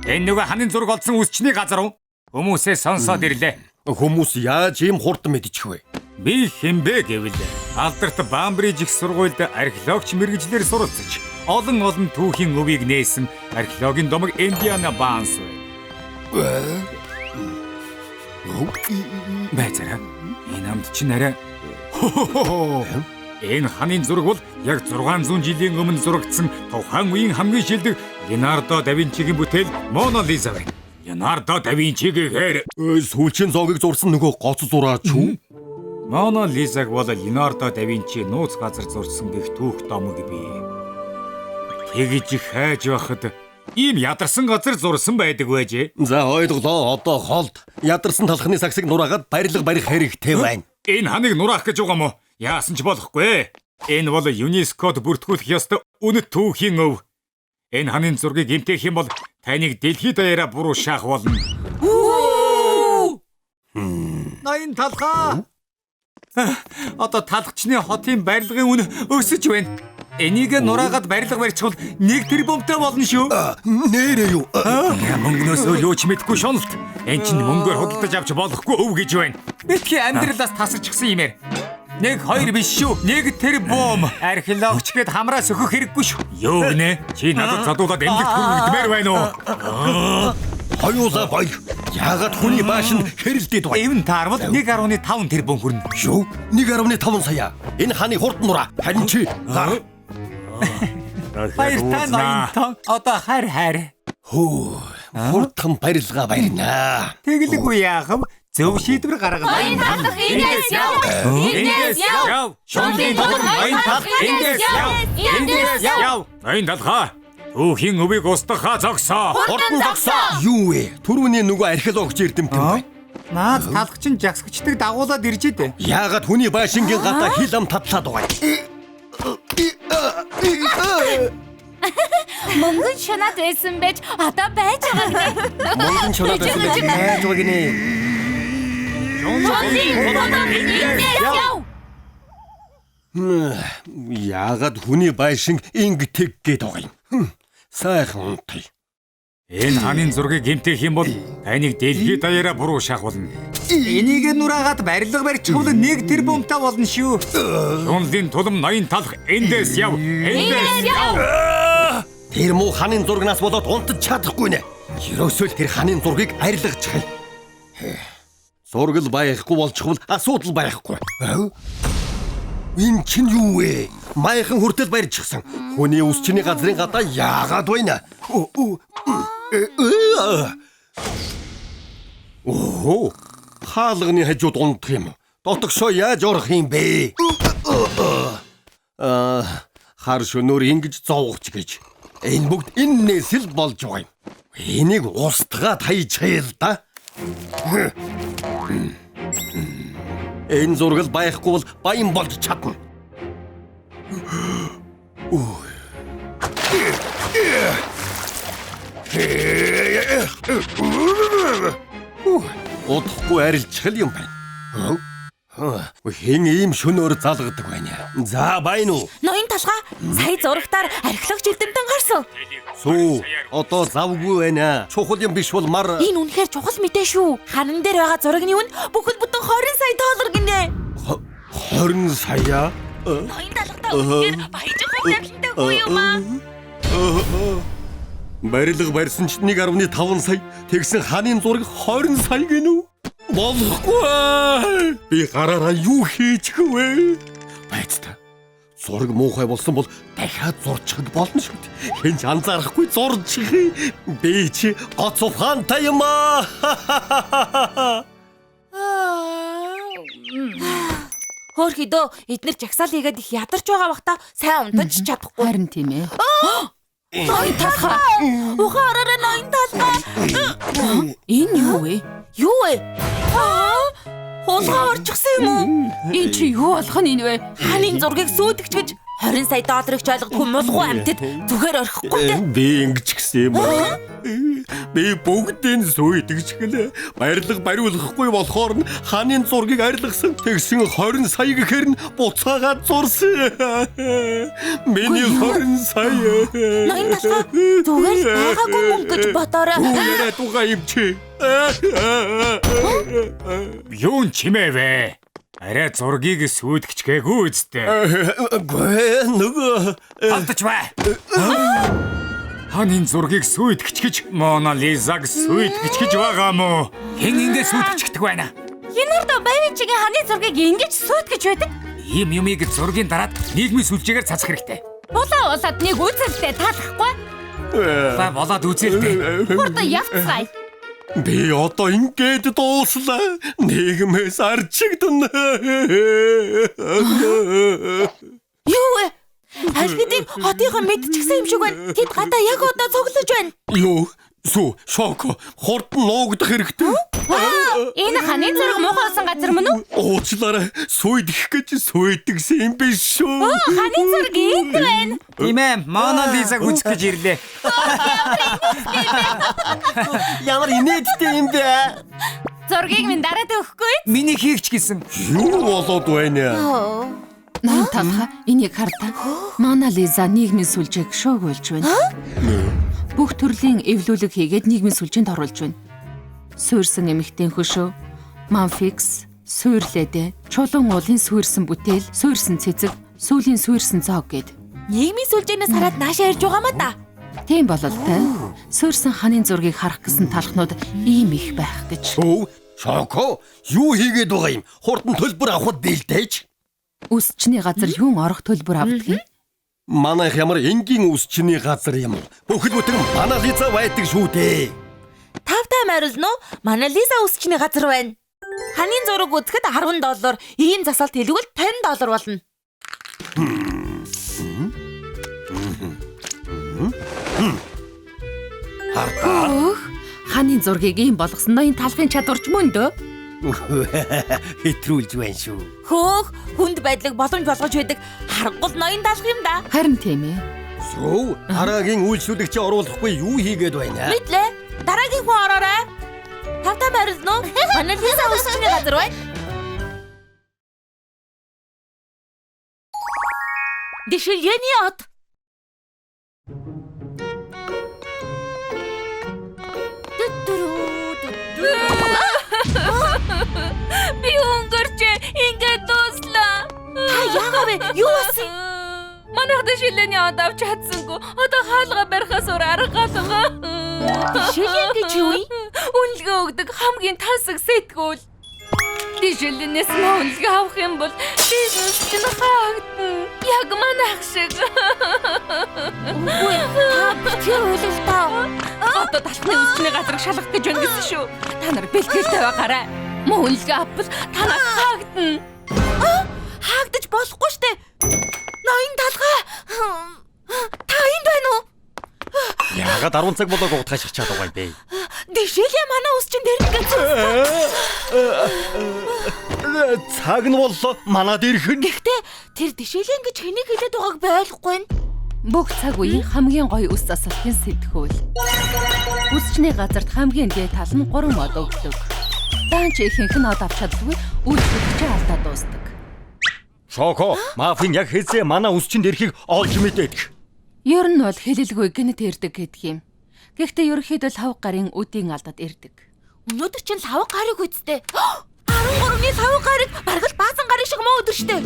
Энэ нөгөө ханийн зураг олсон үсчний газар уу? Хүмүүсээ сонсоод ирлээ. Хүмүүс яаж ийм хурдан мэдчих вэ? Би хэмбэ гэвэл алдарт Бамбриж их сургуульд археологч мэргэжлэр суралцж олон түүхийн өвийг нээсэн археологийн домог Индиана Банс бай. Байцаараа энэ амт чинь арай энэ ханийн зураг бол яг 600 жилийн өмнө зурагдсан тухайн үеийн хамгийн шилдэг Леонардо да Винчигийн бүтээл Мона Лиза байна. Леонардо да Винчи гэхээр сүүлчийн зоогийг зурсан нөгөө гоц зураач юу? Мона Лизаг бол Леонардо да Винчи нууц газар зурсан гэх түүх домог бий. Тэгж хайж байхад ийм ядарсан газар зурсан байдаг байжээ. За ойлголоо. Одоо холд ядарсан талхны сагсыг нураагаад барилга барих хэрэгтэй байна. Энэ ханыг нураах гэж байгаа мó? Яасан ч болохгүй. Энэ бол ЮНЕСКОд бүртгүүлэх ёстой үнэт түүхийн өв. Энэ ханын зургийг гэмтэх юм бол таныг дэлхийд даяараа буруу шаах болно. Ноён талхаа. Одоо талхчны хотын барилгын үн өсөж байна. Энийг нураагаад барилга барьчихвал 1 тэрбумтай болно шүү. Нэрээ юу? Мөнгнөөс юу ч мэдгүй шоналт. Энд чинь мөнгөөр худалдаж авч болохгүй өв гэж байна. Битгий амьдралаас тасарчихсан юм ээ. 1 2 биш шүү. 1 тэрбум. Археологч гэд хамраа сөхөх хэрэггүй шүү. Юу гинэ? Чи надад задуулаад эмгэгт хүргэмээр байна уу? Хоёулаа бай. Яагаад хүний баашинд хэрэлдээд байна? Эвэн таарвал 1.5 тэрбум хүрнэ. Шүү. 1.5 сая. Энэ ханы хурд нураа. Харин чи гар. Баяртай ноёнтон. Одоо хайр. Хурдхан барилга барина. Тэглэггүй яахав? Зөв шийдвэр гаргана. Ноён талх ингээс яв. Ингээс яв. Шонгийн дотор ноён талх ингээс яв. Ингээс яв. Ноён талхаа. Түүхийн өвийг устгахаа зогсоо. Хурдан зогсоо. Юу вэ? Түрүүний нөгөө археологч эрдэмтэн бай. Наад талхчин жагсагчдаг дагуулад ирж дээ. Яагаад хүний байшингийн гадаа хил ам татлаад байгаа юм? Мөнгөн шунаад байсан байж одоо байж байгаа гинэ. Мөнгөн шунаад байсан байж байж байгаа гинэ. Яагаад хүний байшинг ингэдэг гээд байгаа юм? Сайхан унтъя. Энэ ханын зургийг гэмтэх юм бол таныг дэлхийд даяараа буруу шаах болно. Энийг нураагаад барилга барьчихвал 1 тэрбумтай болно шүү. Шунлын тулам ноён талх эндээс яв. Эндээс яв. Тэр муу ханын зургнаас болоод унтаж чадахгүй нэ. Ерөөсөө л тэр ханын зургийг арилгачихъя. Зургал байхгүй болчихвол асуудал байхгүй. Энэ чинь юу вэ? Маяхан хүртэл барьчихсан. Хүний үсчний газрын гадаа яагаад байна? Хаалганы хажууд унтах юм. Дотогшоо яаж орох юм бэ? Хар шөнөөр ингэж зовгоч гэж. Энэ бүгд энээс л болж байгаа юм. Энийг устгаад хайчихъя л да. Энэ зургал байхгүй бол баян болж чадна. Удахгүй арилчих юм байна. Хэн ийм шөнөөр залгадаг байна. За байна уу? Ноён талхаа сая зурагтаар археологч эрдэмтэн гарсан. Сүү, одоо завгүй байна. Чухал юм биш бол мар. Энэ үнэхээр чухал мэдээ шүү. Ханан дээр байгаа зургийн үн бүхэл бүтэн 20 сая доллар гинэ. 20 сая? Ноён талхтаа үнээр баяжхан явлантай хүү юм аа. Барилга барьсан ч 1.5 сая. Тэгсэн ханын зураг 20 сая гинүү? Болохгүй. Би гараараа юу хийж вэ? Байцтай. Зураг муухай болсон бол дахиад зурчихд болно шүү дээ. Хинч анзаарахгүй зурчих. Би чи гоц ухаантай юм аа. Хөөхөдөө эднэр жагсаал хийгээд их ядарч байгаа бахта сайн унтаж чадахгүй. Харин тийм ээ. Ноён талхаа. Ухаараа ноён талхаа. Энэ юу вэ? Юу вэ? Хулгай орчихсан юм уу? Энэ чи юу болох нь энэ вэ? Ханын зургийг сүйдэгч гэж 20 сая долларыг ч ойлгохгүй мулгуу амьтад зүгээр орхихгүй дээ. Би ингэж гисэн юм аа. Би бүгдийн сүйдэгч гэлээ. Барилга бариулахгүй болохоор нь ханын зургийг арилгасан. Тэгсэн 20 сая гэхээр нь буцаагаад зурсан. Миний 20 сая. Ноён талхаа зүгээр байгаагүй мөнгө гэж бодоорой. Өөрөө туга юм чи. Юу чимээвэ? Арай зургийг сүйдгч гээгүй үсттэй. Гэ нөгөө Алдаж бай. Ханын зургийг сүйдгч гэж Мона Лизаг сүйдгч гэж байгаа мó? Хэн ингэ сүйдгчдэг байна? Янарда Бавичигийн ханы зургийг ингэж сүйтгэж байдаг. Ийм юмыг зургийн дараад нийгмийн сүлжээгээр цацах хэрэгтэй. Булаа улаад нэг үзэлтэй таалахгүй. Та болоод үзэлтэй. Хурдан явцгаая. би одоо ингээд дууслаа. Нийгмээс арчигдана. Юу вэ? Алхидын хотынхоо мэдчихсэн юм шиг байна. Тэд гадаа яг одоо цуглаж байна. Юу? Сүү, шоко. Хурдан нуугдах хэрэгтэй. Энэ ханын зураг муухайсан газар мөн үү? Уучлаарай. Сүйдэх гэж сүйдэгсэн юм биш шүү. Ханын зураг энд байна. Тийм ээ, Мона Лизаг үзэх гэж ирлээ. Ямар инээдтэй юм бэ? Зургийг минь дараад өгөхгүй. Миний хийгч гэсэн. Юу болоод байна? Ноён талхаа энийг хардаа. Мона Лиза нийгмийн сүлжээг шоогуулж байна. Бүх төрлийн эвлүүлэг хийгээд нийгмийн сүлжээнд оруулж байна. Суурьсан эмэгтэй хөшөө, манфикс, суурлэдэ, чулуун уулын суурьсан бүтээл, суурьсан цэцэг, сүүлийн суурьсан зоог гэд. Нийгмийн сүлжээнээс хараад наашаа ирж байгаа маа да. Тийм бололтой. Суурьсан ханын зургийг харах гэсэн талхнууд ийм их байх гэж. Сүү, шоко. Юу хийгээд байгаа юм? Хурдан төлбөр авахд дийлдэж. Үсчний газар юун орох төлбөр авдаг юм? Манайх ямар энгийн үсчний газар юм. Бүхэл бүтэн Мона Лиза байдаг шүү дээ. Тавтай морилно Мона Лиза үсчний газар байна. Ханын зураг үзэхэд $10, ийм засалт хэлбэл $50 болно. Хөөх, ханын зургийг ийм болгосон ноён талхын чадварч мөн дөө. Хэтрүүлж байна шүү. Хөөх, хүнд байдлыг боломж болгож байдаг харгуул ноён талх юм да. Харин тийм ээ. Сүү, дараагийн үйлчлүүлэгчээ оруулахгүй юу хийгээд байна? Мэдлээ. Дараагийн хүн ороорой. Тавтай морилно Мона Лиза үсчний газар байна. Дэшилгээний от. Би өнгөрч ингээд дууслаа. Та яагаад вэ? Юу болсон? Манайх дэшилээний од авч чадсангүй. Одоо хаалга барихаас өөр арга галгаа. Дэшилэн гэж юу вэ? Үнэлгээ өгдөг хамгийн тансаг сэтгүүл. Дэшилэнээс үнэлгээ авах юм бол бизнес чинь хаагдана. Яг манайх шиг. Үгүй ээ. Тэр үйл таа. Одоо талхны үсчний газрыг шалгах гэж байна гэсэн шүү. Та нар бэлтгэлтэй байгаарай. Мөн үнэлгээ авбал танаас хаагдана. Хаагдаж болохгүй штэ. Ноён талхаа. Та энд байна уу? Яагаад 10 цаг болоог утгааших чадах юм бэ? Дэшилээ манай үсчин дээр гэсэн. Цаг нь боллоо. Манад ирэх нь. Гэхдээ тэр дэшилэн гэж хэнийг хэлээд байгааг ойлгохгүй нь. Бүх цаг үеийн хамгийн гоё үс засалтын сэтгүүл. Үсчний газарт хамгийн дээд тал нь 3 мод өгдөг. Даанч ихэнх нь од авч чаддаггүй үйлчлэгчээ алдаад дуустдаг. Шоко, мафийн яг хэзээ манай үсчинд ирэхийг олж мэдээд. Ер нь бол хэлэлгүй гэнэт ирдэг гэдэг юм. Гэхдээ ерөнхийдөө 5 гарын үдийн алдад ирдэг. Өнөөдөр чинь 5 гарыг үсттэй. 13-ны 5 гарыг бараг л баасан гарын шиг муу өдөр штэ.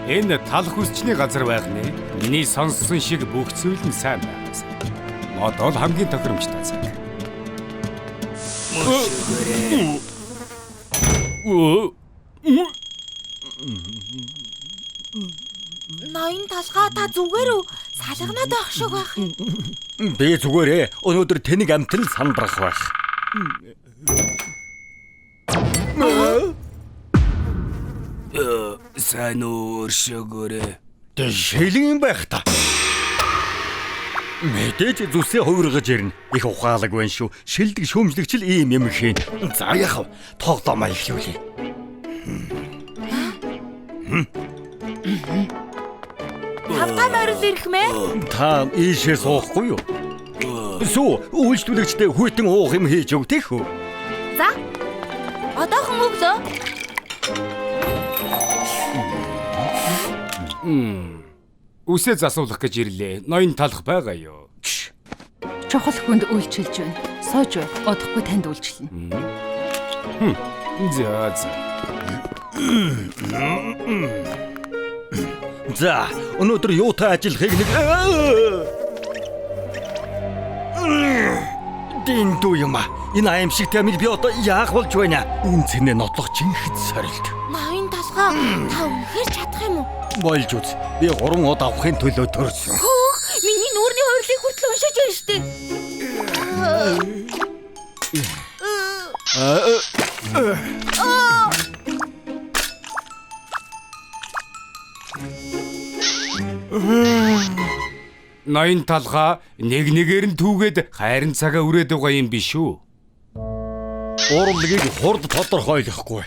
Энэ талх үсчний газар байх нэ. Миний сонссон шиг бүх зүйл нь сайн байгаас. Одоо л хамгийн тохиромжтой цаг. Ноён талхаа та зүгээр үү? Салганаад байх шиг байх. Би зүгээрээ өнөөдөр тэнийг амтэн сандрах байх. Сайн өршөөгөөрэй. Тэ шилэн юм байх та. Мэдээж зүсээ хувиргаж ирнэ. Их ухаалаг байна шүү. Шилдэг шүүмжлэгч л ийм юм хийн. За яхав. Тоглоомоо эхлүүлье. Тавтаа морил ирэх мэ? Та ийшээ суухгүй юу? Сүү, үйлчлүүлэгчтэй хүйтэн уух юм хийж өгдөх үү? За. Одоохон өглөө. Үсээ засуулах гэж ирлээ. Ноён талх байгаа юу? Чухал хүнд үйлчилж байна. Сууж бай. Удахгүй танд үйлчлэнэ. За. За, өнөөдөр юутай ажиллахыг нэг Динду юм а. Энэ аимшигтай амиг би одоо яах болж байна? Үнцэнэ нотлох жинхэд сорилт. Ноён талхаа та үнэхээр чадах юм уу? Болж үз. Би 3 од авахын төлөө төрсөн. Хөөх, миний нүүрний хувирлыг хүртэл уншиж байна штэ. Ноён талхаа нэг нэгээр нь түүгээд хайрын цагаа үрээд байгаа юм биш үү? Урлагийг хурд тодорхойлохгүй.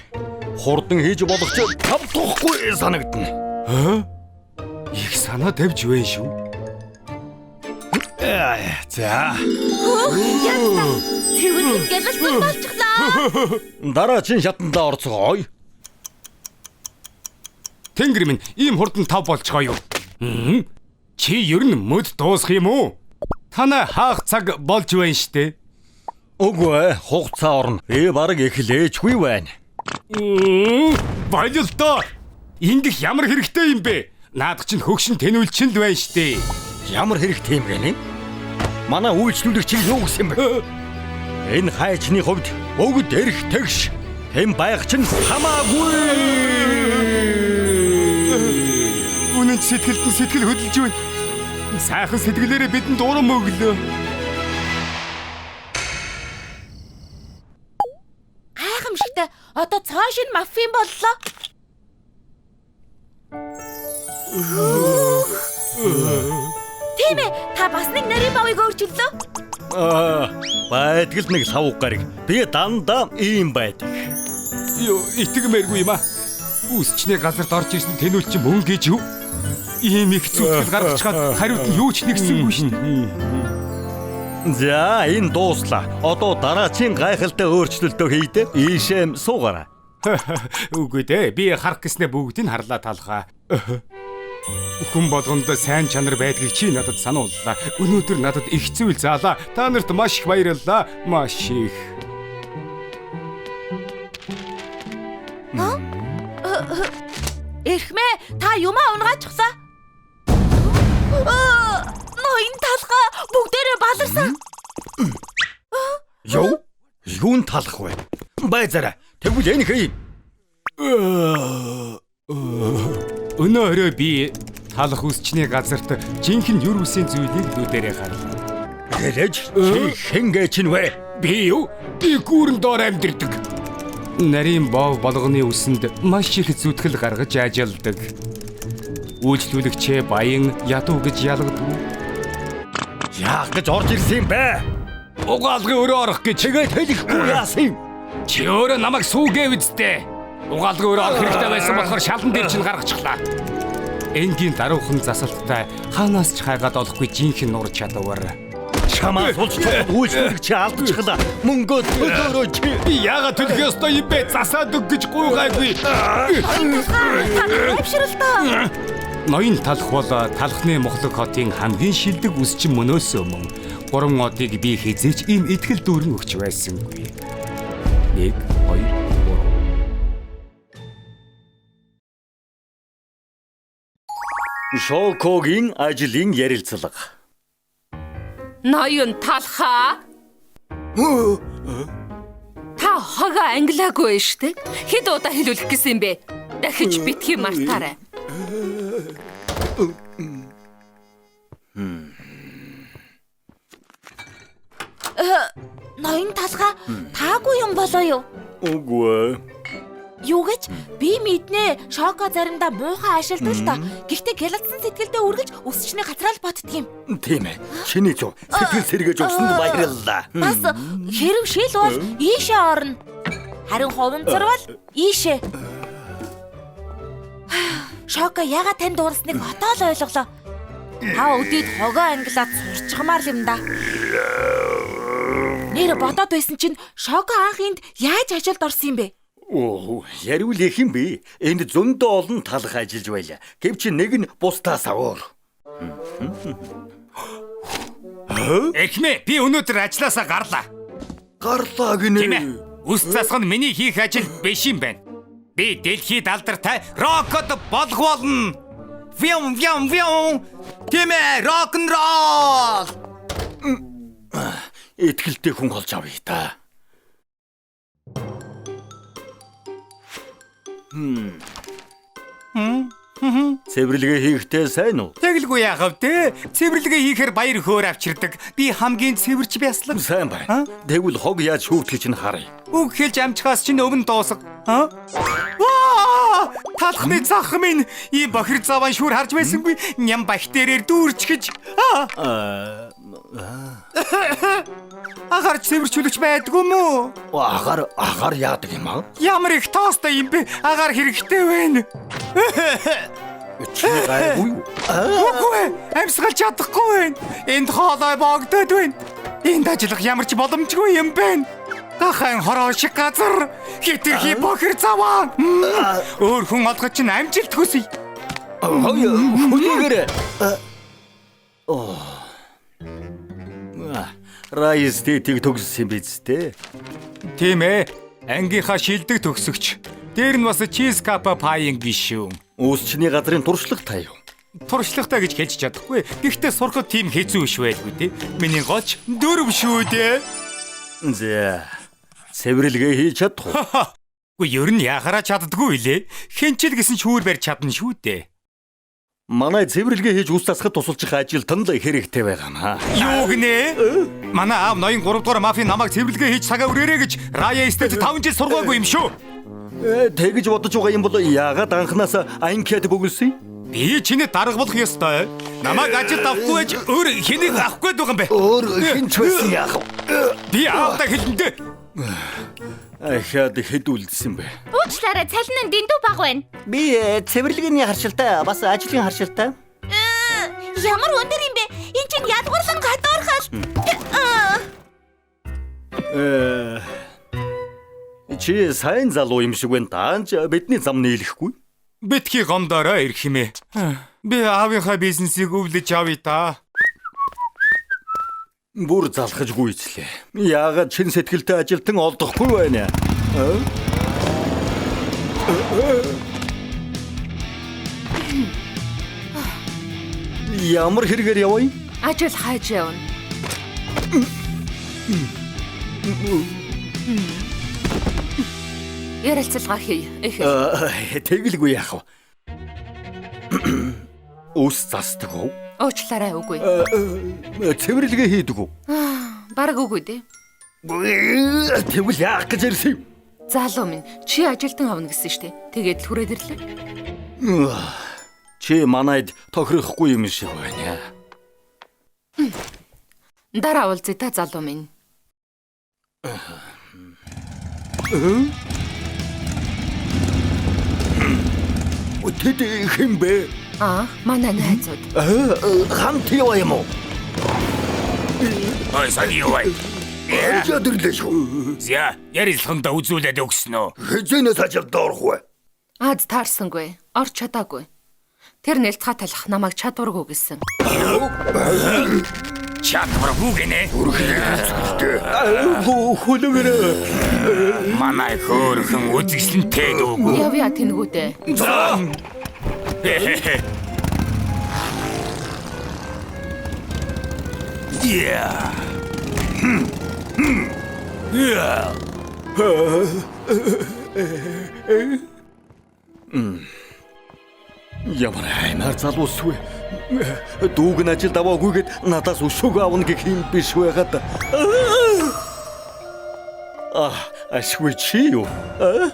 Хурдан хийж болох ч тавтахгүй санагдана. Их санаа тавьж байна шүү. За. Цэвэрлэг гялалцсан болчихлоо. Дараагийн шатандаа орцгоё. Тэнгэр минь ийм хурдан тав болцгоо юу? Чи ер нь мөд дуусах юм уу? Танай хаах цаг болж байна штэ. Үгүй хугацаа орно. Би бараг эхлээчгүй байна. Баялтаа. Ингэх ямар хэрэгтэй юм бэ? Наад чинь хөгшин тэнүүлчин л байна штэ. Ямар хэрэгтэй юм бэ? Манай үйлчлүүлэгч юу гэсэн бэ? Энэ хайчны хувьд өгд эрх тэгш. Тэм байх чинь хамаагүй. Үнэн сэтгэлдэн сэтгэл хөдөлж байна. Сайхан сэтгэлээрээ бидэнд урам өглөө. Гайхамшигтай. Одоо цааш нь мафийн боллоо. Тийм ээ, та бас нэг нарийн бавыг өөрчиллөө. Байдгал нэг савг гариг. Би дандаа ийм байдаг. Юу, итгэмээргүй юм аа. Үсчний газарт орж ирсэн тэнүүлчин мөн гэж юу? Ийм их зүтгэл гаргаж чад хариуд нь юу ч нэгсэнгүй шин. За, энэ дууслаа. Одоо дараагийн гайхалтай өөрчлөлтөө хийдэ. Ийшээ суугаарай. Үгүй дээ. Би харах гэснээр бүгдийг харлаа талхаа. Хүн болгонд сайн чанар байдгийг чи надад санууллаа. Өнөөдөр надад их зүйл заалаа. Та нарт маш их баярлалаа. Маш их. Эрхмээ, та юмаа унгаачихлаа. Ноён талхаа бүгдээрээ баларсан. Юун талах вэ? Байзараа. Тэгвэл энэ хий. Өнөөрөө би талах үсчний газарт жинхэнэ юр үсийн зүйлийг нүдэрээ харлаа. Хэлэж чи хингээч нь вэ? Би юу? Би гүүрэн доор амьдэрдэг. Нарийн бов болгоны үсэнд маш их зүтгэл гаргаж ажилладаг. Үйлчлүүлэгчээ баян ядуу гэж ялгадаг. Яах гэж орж ирсэн юм бэ? Угаалгын өрөө орох гэж Тэгээд хэлэхгүй яасан юм? чи өөрөө намайг сүүгээ үсттэй. Угаалгын өрөө орох хэрэгтэй байсан болохоор шалан дээр чинь гаргачихлаа. Энгийн даруухан засалттай хаанаас ч хайгаад олохгүй жинхэнэ нур чадвар. Чамаа сулж үйлчлэг чи алдчихлаа. Мөнгө төлөөрөө чи. Би яагаад төлөх ёстой юм бэ? Засаад өг гэж гуйгаагүй. Авширалтаа. Ноён талх бол талхны Мохлог хотын хамгийн шилдэг үсчин мөнөөс өмнө 3 одыг би хизээч ийм итгэл дүүрэн өгч байсангүй. 1 2 3 Шокогийн ажлын ярилцлага. Ноён талхаа. Та хога англиагүй штэ. Хэд удаа хэлүүлэх гэсэн юм бэ? Дахиж битгий мартаарай. Ноён талхаа таагүй юм болоо юу? Үгүй. Юу гэж? Би мэднэ. Шоко заримдаа муухай ашигладаг л доо. Гэхдээ гялалцсан сэтгэлдээ үргэлж өсчний газраа л боддөг юм. Тийм ээ. Чиний зөв. Сэтгэл сэргээж өгсөнд баярлалаа. Бас хэрэг шил бол ийшээ орно. Харин хуванцар бол ийшээ. Шоко ягаад танд дуурсныг хотоо л ойлголоо. Та өдөөд хогоо англиад сурчмаар юм да. Нэр бодоод байсан чинь Шоко анх энд яаж ажилд орсон юм бэ? Оо, яривал их юм бэ? Энд зөндөө олон талх ажиллаж байлаа. Гэвч нэг нь бусдаас өөр. Эхмээ, би өнөөдөр ажилласаа гарлаа. Гарлаа Тийм ээ. гинэ. Үс засах нь миний хийх ажил биш юм байна. Би дэлхийд алдартай рокод болгох болно. Вям вям вям. Тийм ээ, рок н рол. Итгэлтэй хүн болж авъя та. Цэвэрлэгээ хийхдээ сайн уу? Тэгэлгүй яахав те. Цэвэрлэгээ хийхээр баяр хөөр авчирдаг. Би хамгийн цэвэрч бяслаг. Сайн байна. Тэгвэл хог яаж шүүгдгийг чинь харъя. Үг хэлж амжихаас чинь өвн дуусах. Ваа! Талхны зах минь ийм бохир заван шүүр харж байсангүй. Ням бактериэр дүүрчгэж. Агаар цэвэрчүүлэгч байдгүй мүү? Агаар яадаг юм аа? Ямар их тоостой юм бэ? Агаар хэрэгтэй байна. Чи гайгүй. Үгүй амьсгалж чадахгүй байна. Энд хоолой богдоод байна. Энд ажиллах ямар ч боломжгүй юм байна. Дахайн хороо шиг газар хитрхи бохир заваа. Өөр хүн олгож чинь амжилт хүсье. Хүнийгэр. Райстыг төгссөн биз дээ. Тийм ээ. Ангийнхаа шилдэг төгсөгч. Дээр нь бас чиз капа паинг биш үү? Үүсчний газрын туршлага та юу? Туршлагатай гэж хэлж чадахгүй. Гэхдээ сурахад тийм хэцүү биш байлгүй тий. Миний голч дөрөв шүү дээ. За. Цэвэрлэгээ хийж чадах уу? Үгүй ер нь яхараа чаддгүй лээ. Хинчил гэсэн шүүр барьж чадна шүү дээ. Манай цэвэрлэгээ хийж ус засахад тусалчих ажилтан л хэрэгтэй байгаамаа. Юу гинэ? Манай аав ноён 3 дугаар мафийн намайг цэвэрлэгээ хийж цагаа өрөөрэй гэж Рая стэд 5 жил сургаагүй юм шүү. Тэгэж бодож байгаа юм бол яагаад анханаас анкет бөглсөн? Би чиний дарга болох ёстой. Намайг ажилд авахгүй байж өөр хэнийг авахгүй байгаа юм бэ? Өөр хинч байсан яах вэ? Би аавда хэлэндээ. Ахаад хэд үлдсэн бэ? Уучлаарай, цалин нь дэндүү бага байна. Би цэвэрлэгээний харшилтай бас ажлын харшилтай. Ямар өндөр юм бэ? Энд чинь ядгуурлан гадуурхал. Чи сайн залуу юм шиг байна. Таанч бидний зам нийлэхгүй. Битгий гомдороо ирэх юм ээ. Би аавынхаа бизнесийг өвлөж авъя та. Бүр залхаж гүйцлээ. Яагаад чин сэтгэлтэй ажилтан олдохгүй байна? Ямар хэрэгээр явъя? Ажил хайж явна. Ярилцлага хий. Тэгэлгүй яах вэ? Ус засдаг уу? Уучлаарай үгүй. Цэвэрлэгээ хийдэг үү? Бараг үгүй дээ. Тэгвэл яах гэж ирсэн юм? Залуу минь чи ажилтан авна гэсэн штэ. Тэгээд л хүрээд ирлээ. Чи манайд тохирохгүй юм шиг байна. Дараа уулзъя та залуу минь. Тэд хэм бэ? Манай найзууд. Хамт яваа юм уу? Ой, саги юу вэ? Ядэрлээ шүү. За, ярилцлаганда үзүүлээд өгсөн үү? Хэзээ сажид доорох вэ? Аз таарсангүй. Орч чадаагүй. Тэр нэлтга талах намайг чадваргүй гэсэн. Чадваргүй гинэ. Хөлөөрөө. Манай хөөрхөн үзэсгэлэнтэй дүүг. Явъя тэнгүүдээ. За. Yeah. Yeah. Ямар аймаар залуус вэ? Дүүг нь ажил даваагүйгээд надаас өшөг аавна гэх юм биш байгаад. Ашгүй чи юу?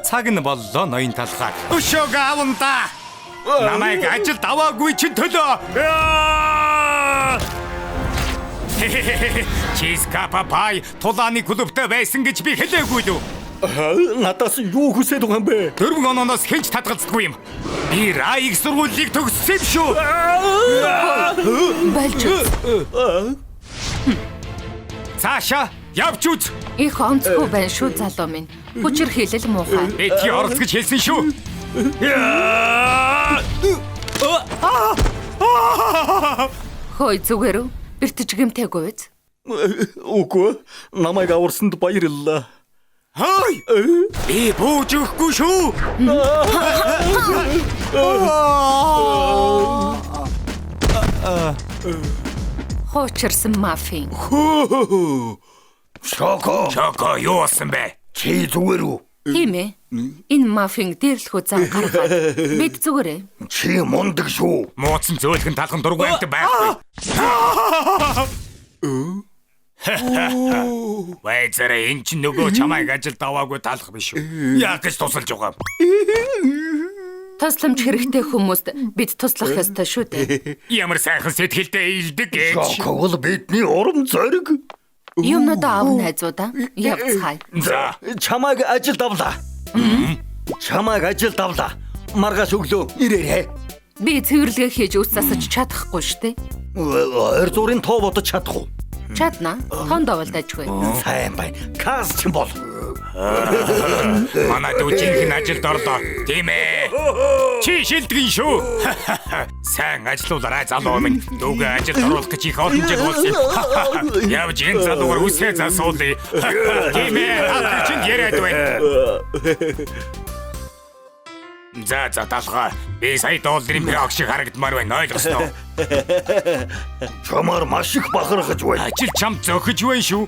Цаг нь боллоо ноён талхаа. Өшөөг аавнда. Намайг ажил даваагүй чи төлөө. Чизкапа пай тулааны клубтай байсан гэж би хэлээгүй лүү. Надаас юу хүсэж байгаа юм бэ? 4 ононоос хинч татгалзахгүй юм. Би Раиг сургуулийг төгссөн юм шүү. Болж үз. Цаашаа явж үз. Их онцгүй байна шүү залуу минь. Хүчээр хэлэл муухай. Эти орц гэж хэлсэн шүү. Хөөе зүгээр үү? Бэртэж гэмтэйгүй биз? Үгүй. Намайг аварсанд баярлалаа. Хөөе. Би бууж өгөхгүй шүү. Хоочирсан мафийн. Шоко юу болсон бэ? чи зүгээр үү? Тийм ээ. Энэ мафийн дээрлэхүү зам гаргаад бид зүгээрээ. Чи мундаг шүү. Мууцсан зөөлхөн талхан дургүй амт байхгүй. Вайзараа энэ ч нөгөө чамайг ажил даваагүй талах биш үү? Яг гэж тусалж байгаа. Тусламж хэрэгтэй хүмүүст бид туслах ёстой шүү дээ. Ямар сайхан сэтгэлтэй илдэг гэж. Шоко бол бидний урам зориг. Юмнууд аав найзуудаа явцгаая. За, Чамайг ажил давлаа. Чамайг ажил давлаа. Маргааш өглөө ирээрэй. Би цэвэрлэгээ хийж үс засаж чадахгүй шүү дээ. Ойр зургийн тоо бодож чадах уу? Чадна. Тон доволдожгүй. Сайн байна. Каз ч бол. манай дүүжинхэн ажилд орлоо. Тийм ээ. Чи шилдэгэн шүү. Сайн ажиллаулаарай залуу минь. Дүүгээ ажилд оруулах гэж их олон жил болсон юм. Явж энэ залуугаар үсээ засуулъя. Тийм ээ. Чинь яриад байна. За талхаа. Би сая $1 мөрөг шиг харагдмаар байна. Ойлгосноо? Чамаар маш их бахархаж байна. Ажил чам зөхөж байна шүү.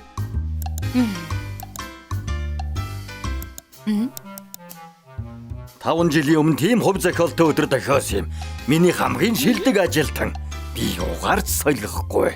5 жилийн өмнө тийм хувь зохиолтой өдөр дохиосон юм. Миний хамгийн шилдэг ажилтан. Би угаарч солихгүй.